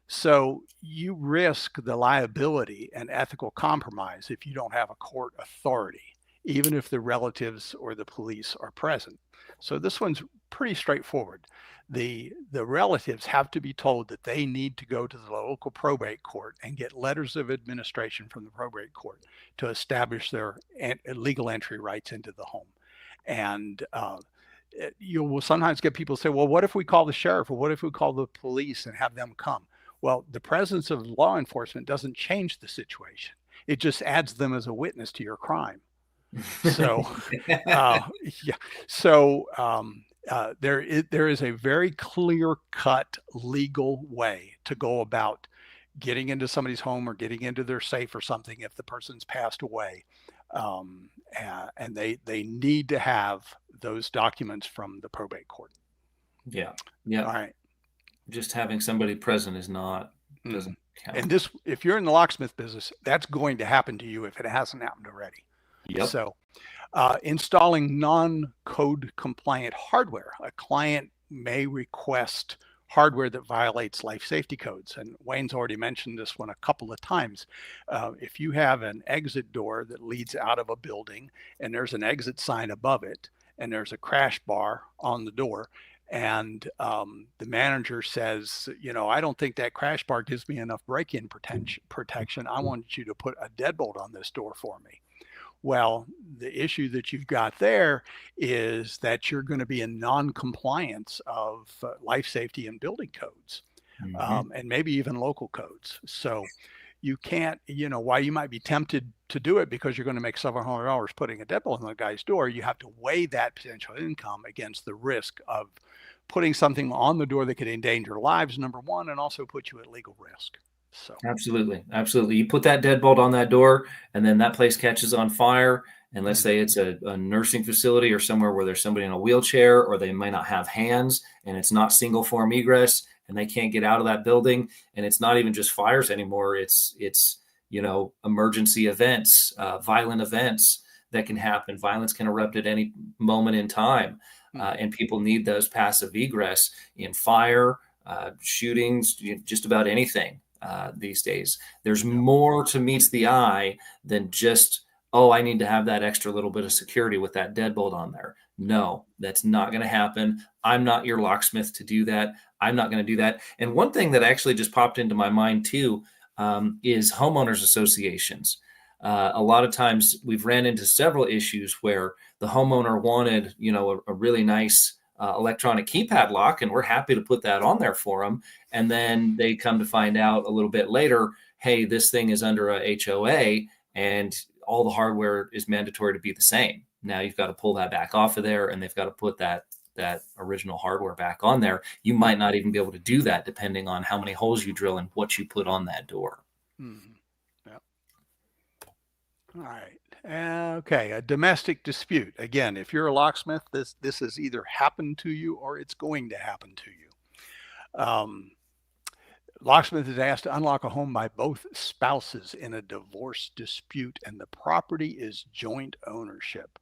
So you risk the liability and ethical compromise if you don't have a court authority, even if the relatives or the police are present. So this one's pretty straightforward. The relatives have to be told that they need to go to the local probate court and get letters of administration from the probate court to establish their legal entry rights into the home. And you will sometimes get people say, well, what if we call the sheriff, or what if we call the police and have them come? Well, the presence of law enforcement doesn't change the situation. It just adds them as a witness to your crime. So, yeah. So there is a very clear-cut legal way to go about getting into somebody's home or getting into their safe or something if the person's passed away, and they need to have those documents from the probate court. Yeah, All yeah. right. Just having somebody present doesn't count. And this, if you're in the locksmith business, that's going to happen to you if it hasn't happened already. Yep. So installing non-code compliant hardware. A client may request hardware that violates life safety codes. And Wayne's already mentioned this one a couple of times. If you have an exit door that leads out of a building and there's an exit sign above it and there's a crash bar on the door, and the manager says, I don't think that crash bar gives me enough break-in protection. I want you to put a deadbolt on this door for me. Well, the issue that you've got there is that you're going to be in non-compliance of life safety and building codes, and maybe even local codes. So you can't, while you might be tempted to do it because you're going to make several $100 putting a deadbolt on the guy's door, you have to weigh that potential income against the risk of putting something on the door that could endanger lives, number one, and also put you at legal risk. So Absolutely. Absolutely. You put that deadbolt on that door, and then that place catches on fire. And let's say it's a nursing facility or somewhere where there's somebody in a wheelchair, or they might not have hands, and it's not single form egress, and they can't get out of that building. And it's not even just fires anymore. It's emergency events, violent events that can happen. Violence can erupt at any moment in time. And people need those passive egress in fire, shootings, just about anything. These days, there's more to meets the eye than just, I need to have that extra little bit of security with that deadbolt on there. No, that's not going to happen. I'm not your locksmith to do that. I'm not going to do that. And one thing that actually just popped into my mind too is homeowners associations. A lot of times we've ran into several issues where the homeowner wanted, a really nice electronic keypad lock, and we're happy to put that on there for them. And then they come to find out a little bit later, hey, this thing is under a HOA and all the hardware is mandatory to be the same. Now you've got to pull that back off of there, and they've got to put that that original hardware back on there. You might not even be able to do that depending on how many holes you drill and what you put on that door. Mhm. Yep. All right. Okay. A domestic dispute. Again, if you're a locksmith, this has either happened to you or it's going to happen to you. Locksmith is asked to unlock a home by both spouses in a divorce dispute, and the property is joint ownership.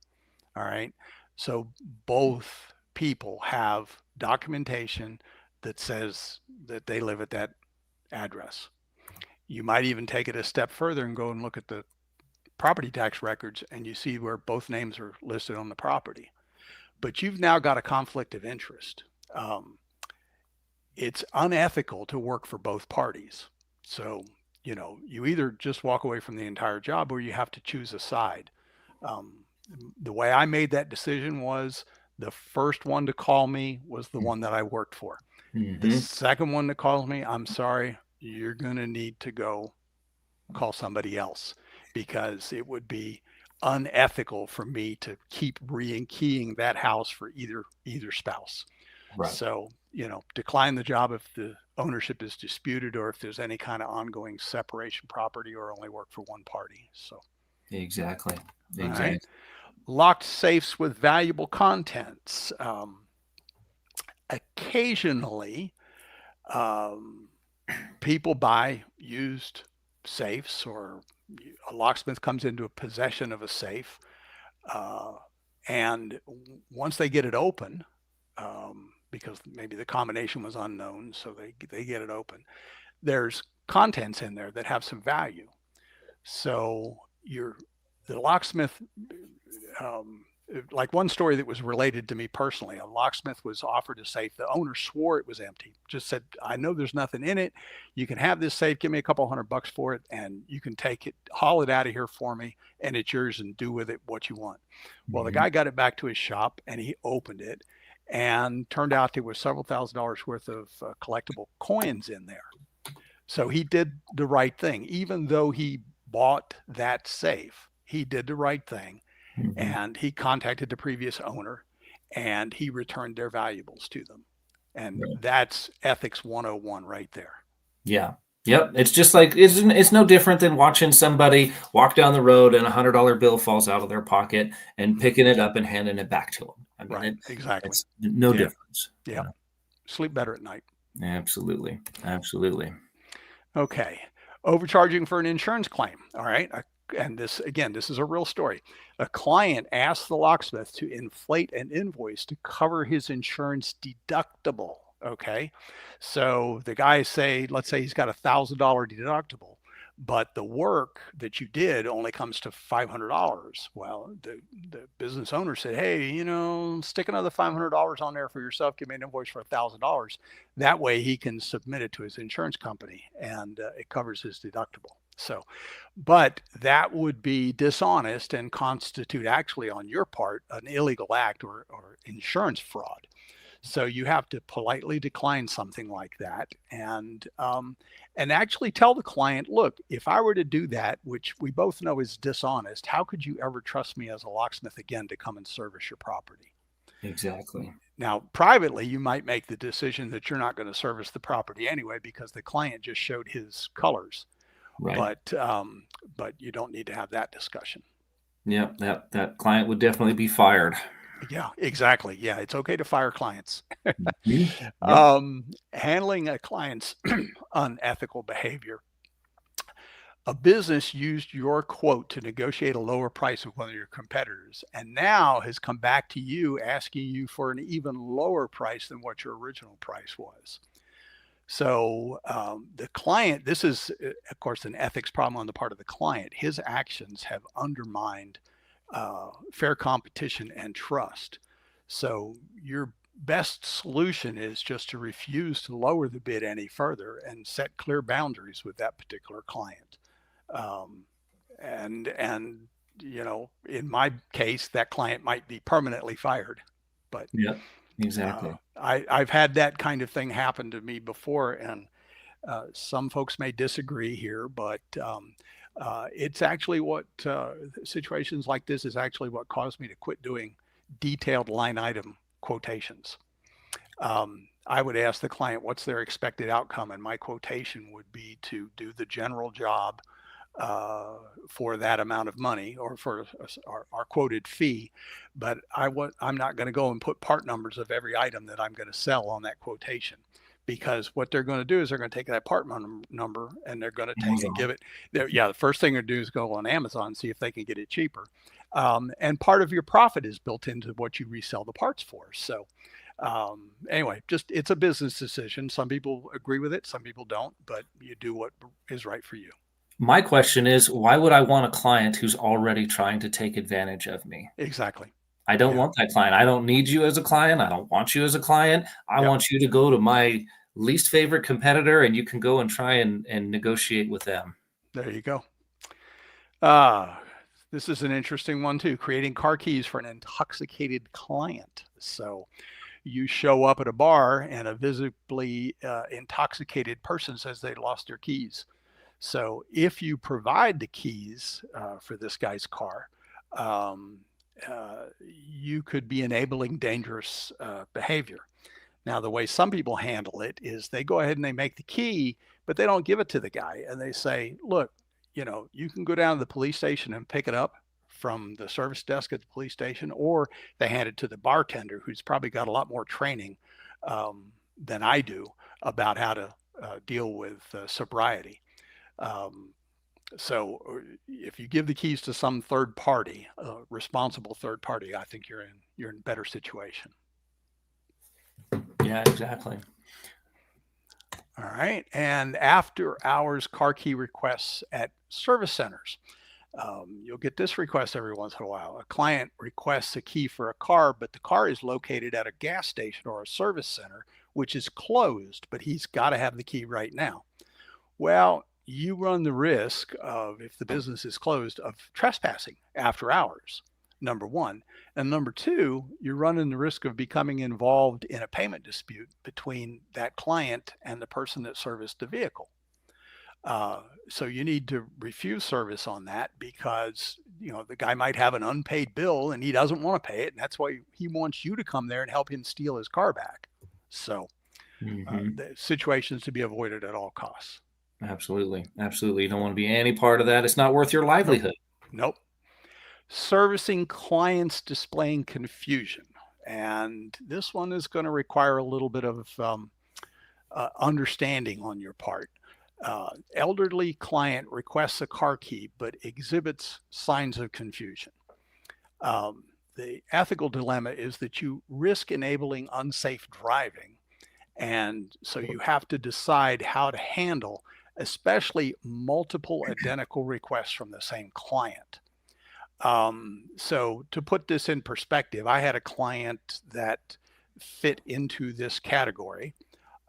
All right. So both people have documentation that says that they live at that address. You might even take it a step further and go and look at the property tax records, and you see where both names are listed on the property. But you've now got a conflict of interest. It's unethical to work for both parties. So, you either just walk away from the entire job or you have to choose a side. The way I made that decision was the first one to call me was the one that I worked for. The second one that calls me, I'm sorry, you're going to need to go call somebody else, because it would be unethical for me to keep re-keying that house for either spouse. Right. So, decline the job if the ownership is disputed or if there's any kind of ongoing separation property, or only work for one party. So Exactly. all right. Locked safes with valuable contents. Occasionally, people buy used safes, or a locksmith comes into possession of a safe, and once they get it open, because maybe the combination was unknown, so they get it open, there's contents in there that have some value. So the locksmith, like one story that was related to me personally, a locksmith was offered a safe. The owner swore it was empty, just said, I know there's nothing in it. You can have this safe. Give me a couple $100 for it, and you can take it, haul it out of here for me, and it's yours, and do with it what you want. Well, the guy got it back to his shop, and he opened it, and turned out there was several $1,000s worth of collectible coins in there. So he did the right thing. Even though he bought that safe, he did the right thing. And he contacted the previous owner, and he returned their valuables to them. And that's ethics 101 right there. Yeah. Yep. It's just like, it's no different than watching somebody walk down the road and $100 bill falls out of their pocket and picking it up and handing it back to them. I mean, right. Exactly. It's no difference. Yeah. Sleep better at night. Absolutely. Absolutely. Okay. Overcharging for an insurance claim. All right. And this is a real story. A client asked the locksmith to inflate an invoice to cover his insurance deductible. Okay. So the guy let's say he's got $1,000 deductible, but the work that you did only comes to $500. Well, the business owner said, hey, stick another $500 on there for yourself. Give me an invoice for $1,000. That way he can submit it to his insurance company, and it covers his deductible. So, but that would be dishonest and constitute actually on your part an illegal act or insurance fraud. So you have to politely decline something like that, and actually tell the client, look, if I were to do that, which we both know is dishonest, how could you ever trust me as a locksmith again to come and service your property? Exactly. Now, privately, you might make the decision that you're not going to service the property anyway because the client just showed his colors. Right. But you don't need to have that discussion. Yeah, that client would definitely be fired. Yeah, exactly. Yeah, it's okay to fire clients. Yep. Handling a client's unethical behavior. A business used your quote to negotiate a lower price with one of your competitors, and now has come back to you asking you for an even lower price than what your original price was. So the client, this is, of course, an ethics problem on the part of the client. His actions have undermined fair competition and trust. So your best solution is just to refuse to lower the bid any further and set clear boundaries with that particular client. And in my case, that client might be permanently fired. But yeah, exactly. I've had that kind of thing happen to me before, and some folks may disagree here, but it's actually what situations like this is actually what caused me to quit doing detailed line item quotations. I would ask the client what's their expected outcome, and my quotation would be to do the general job for that amount of money, or for our quoted fee. But I'm not going to go and put part numbers of every item that I'm going to sell on that quotation, because what they're going to do is they're going to take that part number and they're going to take and give it. The first thing they're do is go on Amazon and see if they can get it cheaper. And part of your profit is built into what you resell the parts for. So anyway, it's a business decision. Some people agree with it, some people don't, but you do what is right for you. My question is, why would I want a client who's already trying to take advantage of me? Exactly. I don't want that client. I don't need you as a client. I don't want you as a client. I want you to go to my least favorite competitor, and you can go and try and negotiate with them. There you go. This is an interesting one too, creating car keys for an intoxicated client. So you show up at a bar and a visibly intoxicated person says they lost their keys. So if you provide the keys for this guy's car, you could be enabling dangerous behavior. Now, the way some people handle it is they go ahead and they make the key, but they don't give it to the guy. And they say, look, you can go down to the police station and pick it up from the service desk at the police station, or they hand it to the bartender, who's probably got a lot more training than I do about how to deal with sobriety. So if you give the keys to some third party, responsible third party, I think you're in a better situation. Yeah, exactly. All right. And after hours car key requests at service centers. You'll get this request every once in a while. A client requests a key for a car, but the car is located at a gas station or a service center, which is closed, but he's got to have the key right now. Well, you run the risk of, if the business is closed, of trespassing after hours, number one. And number two, you're running the risk of becoming involved in a payment dispute between that client and the person that serviced the vehicle. So you need to refuse service on that, because the guy might have an unpaid bill and he doesn't want to pay it, and that's why he wants you to come there and help him steal his car back. So the situations to be avoided at all costs. Absolutely. You don't want to be any part of that. It's not worth your livelihood. Nope. Servicing clients displaying confusion, and this one is going to require a little bit of understanding on your part. Elderly client requests a car key but exhibits signs of confusion. The ethical dilemma is that you risk enabling unsafe driving, and so you have to decide how to handle especially multiple identical requests from the same client. So to put this in perspective, I had a client that fit into this category,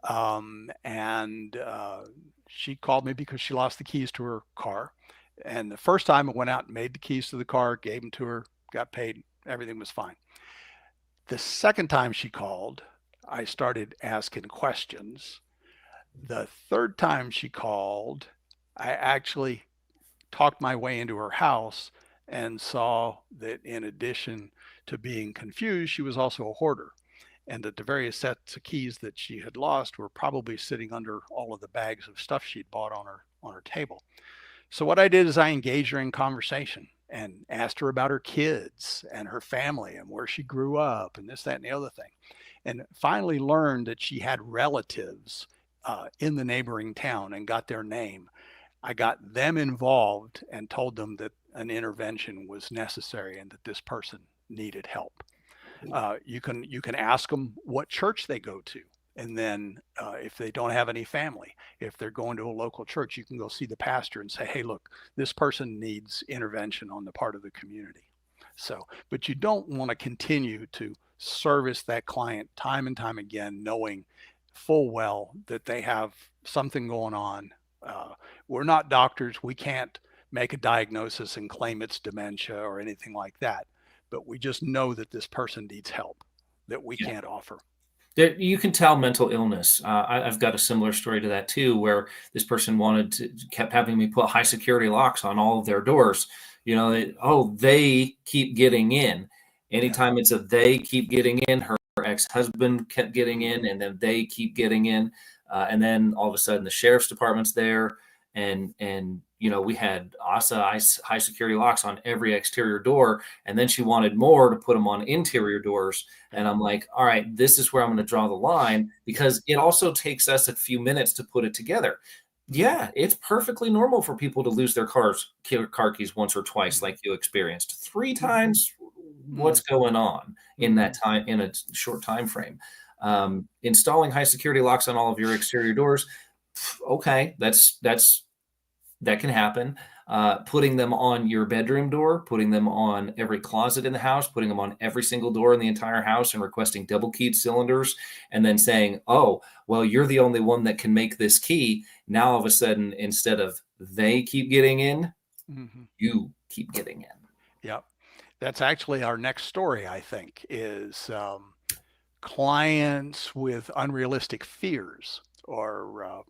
and she called me because she lost the keys to her car. And the first time I went out and made the keys to the car, gave them to her, got paid, everything was fine. The second time she called, I started asking questions. The third time she called, I actually talked my way into her house and saw that in addition to being confused, she was also a hoarder, and that the various sets of keys that she had lost were probably sitting under all of the bags of stuff she'd bought on her table. So what I did is I engaged her in conversation and asked her about her kids and her family and where she grew up and this, that, and the other thing. And finally learned that she had relatives in the neighboring town and got their name. I got them involved and told them that an intervention was necessary and that this person needed help. You can ask them what church they go to. And then if they don't have any family, if they're going to a local church, you can go see the pastor and say, hey, look, this person needs intervention on the part of the community. So, but you don't want to continue to service that client time and time again, knowing full well that they have something going on. We're not doctors. We can't make a diagnosis and claim it's dementia or anything like that. But we just know that this person needs help that we can't offer. You can tell mental illness. I've got a similar story to that too, where this person kept having me put high security locks on all of their doors. They keep getting in. Anytime it's a they keep getting in, her ex-husband kept getting in, and then they keep getting in. And then all of a sudden the sheriff's department's there. And we had ASA high security locks on every exterior door. And then she wanted more to put them on interior doors. And I'm like, all right, this is where I'm going to draw the line, because it also takes us a few minutes to put it together. Yeah, it's perfectly normal for people to lose their car keys once or twice, like you experienced. 3 times, what's going on in that time, in a short time frame? Installing high security locks on all of your exterior doors, okay, that can happen. Putting them on your bedroom door, putting them on every closet in the house, putting them on every single door in the entire house, and requesting double keyed cylinders, and then saying, oh, well, you're the only one that can make this key. Now, all of a sudden, instead of they keep getting in, you keep getting in. Yep. That's actually our next story, I think, is clients with unrealistic fears, or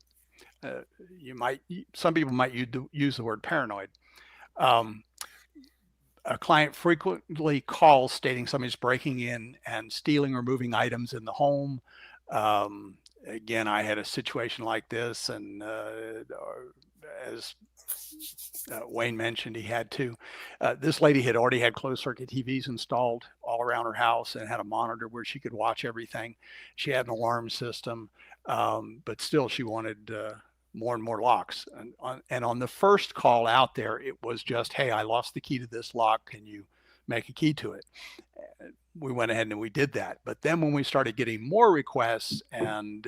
some people might use the word paranoid. A client frequently calls stating somebody's breaking in and stealing or moving items in the home. Again, I had a situation like this, and as Wayne mentioned, he had to. This lady had already had closed circuit TVs installed all around her house and had a monitor where she could watch everything. She had an alarm system, but still she wanted more and more locks. And on the first call out there, it was just, hey, I lost the key to this lock. Can you make a key to it? We went ahead and we did that. But then when we started getting more requests, and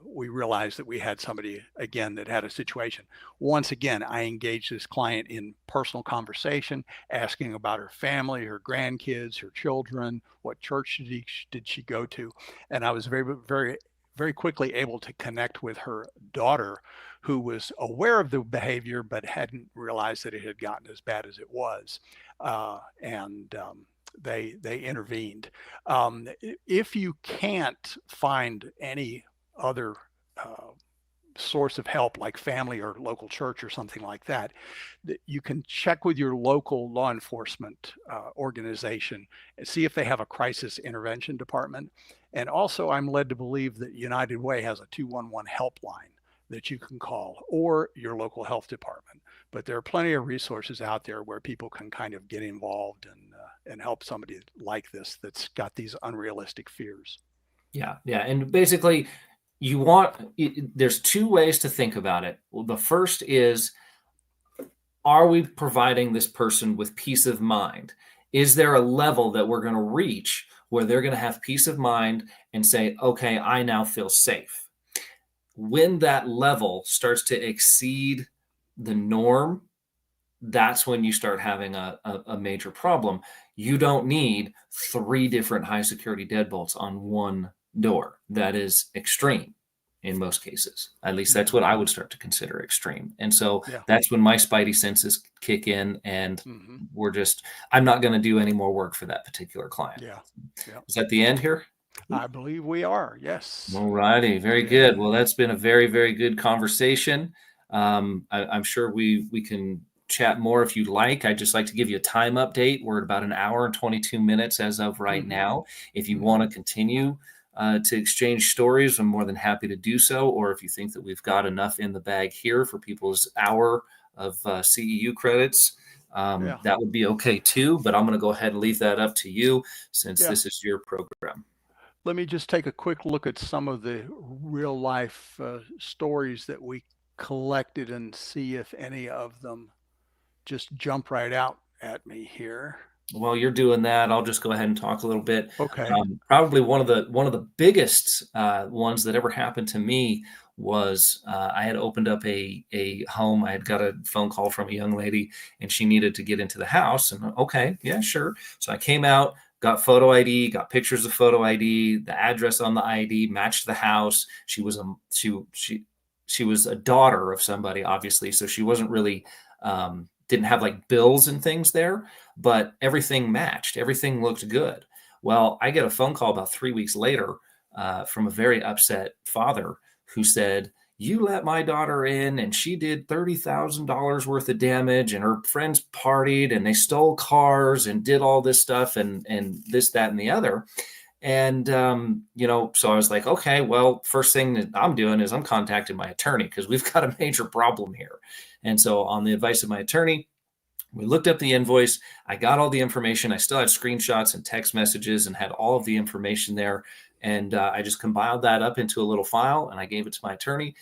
we realized that we had somebody, again, that had a situation. Once again, I engaged this client in personal conversation, asking about her family, her grandkids, her children, what church did she go to. And I was very quickly able to connect with her daughter, who was aware of the behavior but hadn't realized that it had gotten as bad as it was. They intervened. If you can't find any other source of help, like family or local church or something like that, you can check with your local law enforcement organization and see if they have a crisis intervention department. And also, I'm led to believe that United Way has a 211 helpline that you can call, or your local health department. But there are plenty of resources out there where people can kind of get involved and help somebody like this that's got these unrealistic fears. Yeah. And basically, there's 2 ways to think about it. Well, the first is, are we providing this person with peace of mind? Is there a level that we're going to reach where they're going to have peace of mind and say, okay, I now feel safe? When that level starts to exceed the norm, that's when you start having a major problem. You don't need 3 different high security deadbolts on one door. That is extreme in most cases. At least that's what I would start to consider extreme. And so that's when my spidey senses kick in, and I'm not going to do any more work for that particular client. Yeah. Is that the end here? I believe we are. Yes. All righty. Very good. Well, that's been a very, very good conversation. I'm sure we can chat more if you'd like. I'd just like to give you a time update. We're at about 1 hour and 22 minutes as of right now. If you want to continue to exchange stories, I'm more than happy to do so. Or if you think that we've got enough in the bag here for people's hour of CEU credits, that would be okay too. But I'm going to go ahead and leave that up to you, since this is your program. Let me just take a quick look at some of the real life stories that we collected and see if any of them just jump right out at me here. While you're doing that, I'll just go ahead and talk a little bit. Okay. Probably one of the biggest ones that ever happened to me was I had opened up a home. I had got a phone call from a young lady, and she needed to get into the house. And okay, yeah, sure. So I came out, got photo ID, got pictures of photo ID. The address on the ID matched the house. She was a daughter of somebody, obviously, so she wasn't really didn't have like bills and things there, but everything matched. Everything looked good. Well, I get a phone call about 3 weeks later from a very upset father who said, you let my daughter in and she did $30,000 worth of damage, and her friends partied and they stole cars and did all this stuff and this, that, and the other. And, so I was like, okay, well, first thing that I'm doing is I'm contacting my attorney because we've got a major problem here. And so on the advice of my attorney, we looked up the invoice. I got all the information. I still had screenshots and text messages and had all of the information there. And I just compiled that up into a little file and I gave it to my attorney.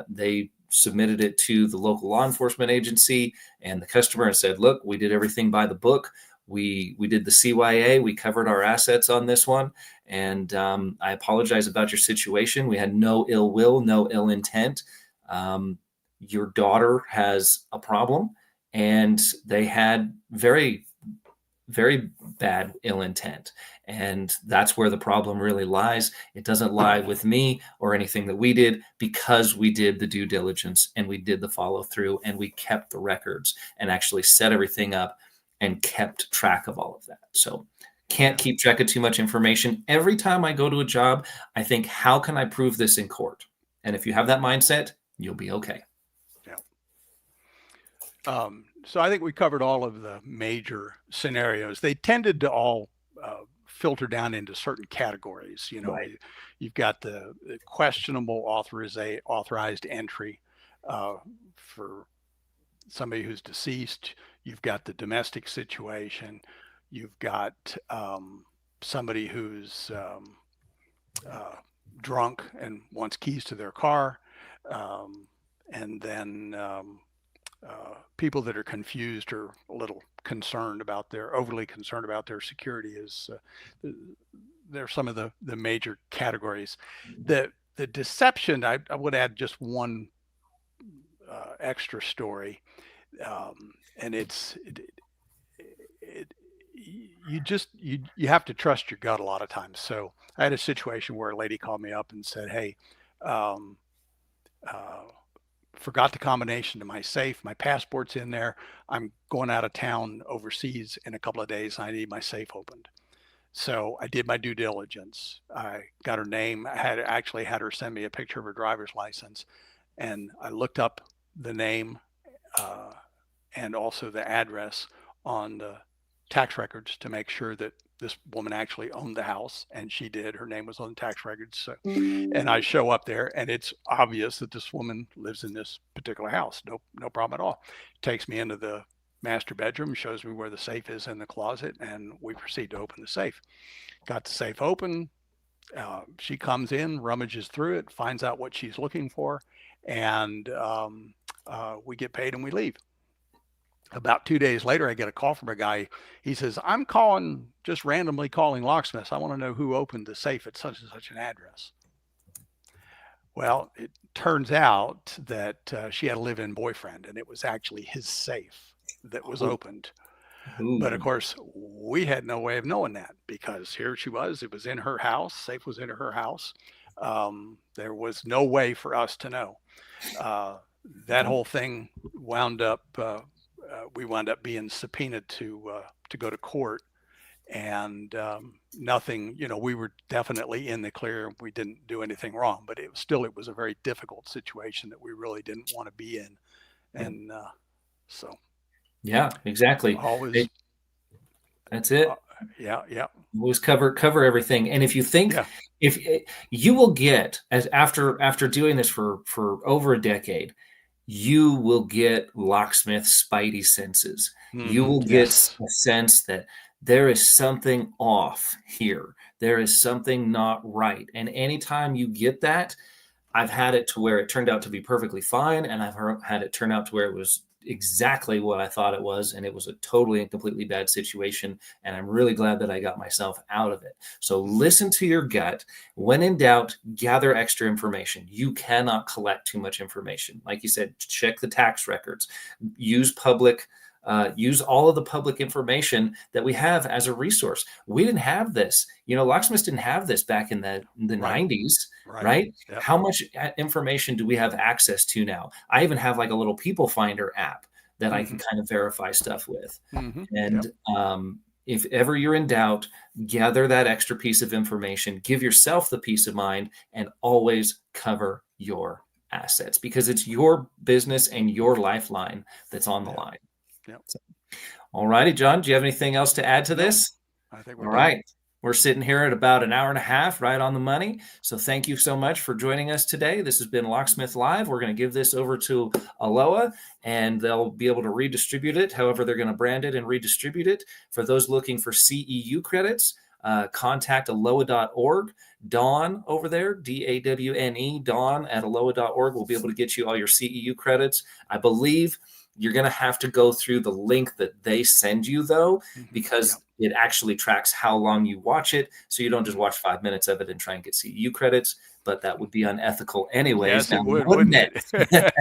They submitted it to the local law enforcement agency and the customer and said, look, we did everything by the book. We did the CYA. We covered our assets on this one. And I apologize about your situation. We had no ill will, no ill intent. Your daughter has a problem. And they had very, very bad ill intent. And that's where the problem really lies. It doesn't lie with me or anything that we did, because we did the due diligence and we did the follow through and we kept the records and actually set everything up and kept track of all of that. So can't keep track of too much information. Every time I go to a job, I think, how can I prove this in court? And if you have that mindset, you'll be okay. So I think we covered all of the major scenarios. They tended to all filter down into certain categories. Right. You've got the questionable authorized entry for somebody who's deceased. You've got the domestic situation. You've got somebody who's drunk and wants keys to their car. And then people that are confused or a little overly concerned about their security they're some of the major categories. The deception, I would add just one extra story, and you have to trust your gut a lot of times. So I had a situation where a lady called me up and said, hey, forgot the combination to my safe. My passport's in there. I'm going out of town overseas in a couple of days. I need my safe opened. So I did my due diligence. I got her name. I actually had her send me a picture of her driver's license. And I looked up the name and also the address on the tax records to make sure that this woman actually owned the house, and she did. Her name was on the tax records. So, and I show up there and it's obvious that this woman lives in this particular house. No problem at all. Takes me into the master bedroom, shows me where the safe is in the closet, and we proceed to open the safe. Got the safe open. She comes in, rummages through it, finds out what she's looking for, and we get paid and we leave. About 2 days later, I get a call from a guy. He says, I'm just randomly calling Locksmiths. I want to know who opened the safe at such and such an address. Well, it turns out that she had a live-in boyfriend, and it was actually his safe that was opened. Ooh. But of course, we had no way of knowing that, because here she was. It was in her house. Safe was in her house. There was no way for us to know. That whole thing wound up. We wound up being subpoenaed to go to court, and nothing. We were definitely in the clear. We didn't do anything wrong, but it was a very difficult situation that we really didn't want to be in, and so. Yeah, exactly. Always. That's it. Yeah. Always cover everything. And if you think, if you will get, as after doing this for over a decade, you will get locksmith spidey senses. You will get a sense that there is something off here. There is something not right. And anytime you get that, I've had it to where it turned out to be perfectly fine, and I've had it turn out to where it was exactly what I thought it was, and it was a totally and completely bad situation, and I'm really glad that I got myself out of it. So listen to your gut. When in doubt, gather extra information. You cannot collect too much information. Like you said, check the tax records, use all of the public information that we have as a resource. We didn't have this. Locksmiths didn't have this back in the 90s, right? Yep. How much information do we have access to now? I even have like a little People Finder app that I can kind of verify stuff with. And if ever you're in doubt, gather that extra piece of information, give yourself the peace of mind, and always cover your assets, because it's your business and your lifeline that's on the Yeah. line. Yeah. So, all righty, John, do you have anything else to add to No, this? I think All we're good. right. We're sitting here at about an hour and a half, right on the money. So thank you so much for joining us today. This has been Locksmith Live. We're going to give this over to ALOA, and they'll be able to redistribute it, however they're going to brand it and redistribute it. For those looking for CEU credits, contact aloa.org. Dawn over there, DAWNE, Dawn at aloa.org will be able to get you all your CEU credits. I believe you're going to have to go through the link that they send you, though, because it actually tracks how long you watch it. So you don't just watch 5 minutes of it and try and get CEU credits, but that would be unethical anyways. Yes, now, it would, wouldn't it?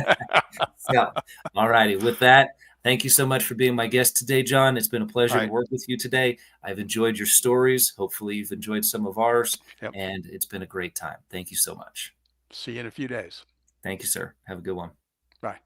So, all righty. With that, thank you so much for being my guest today, John. It's been a pleasure to Right. work with you today. I've enjoyed your stories. Hopefully you've enjoyed some of ours, Yep. and it's been a great time. Thank you so much. See you in a few days. Thank you, sir. Have a good one. Bye.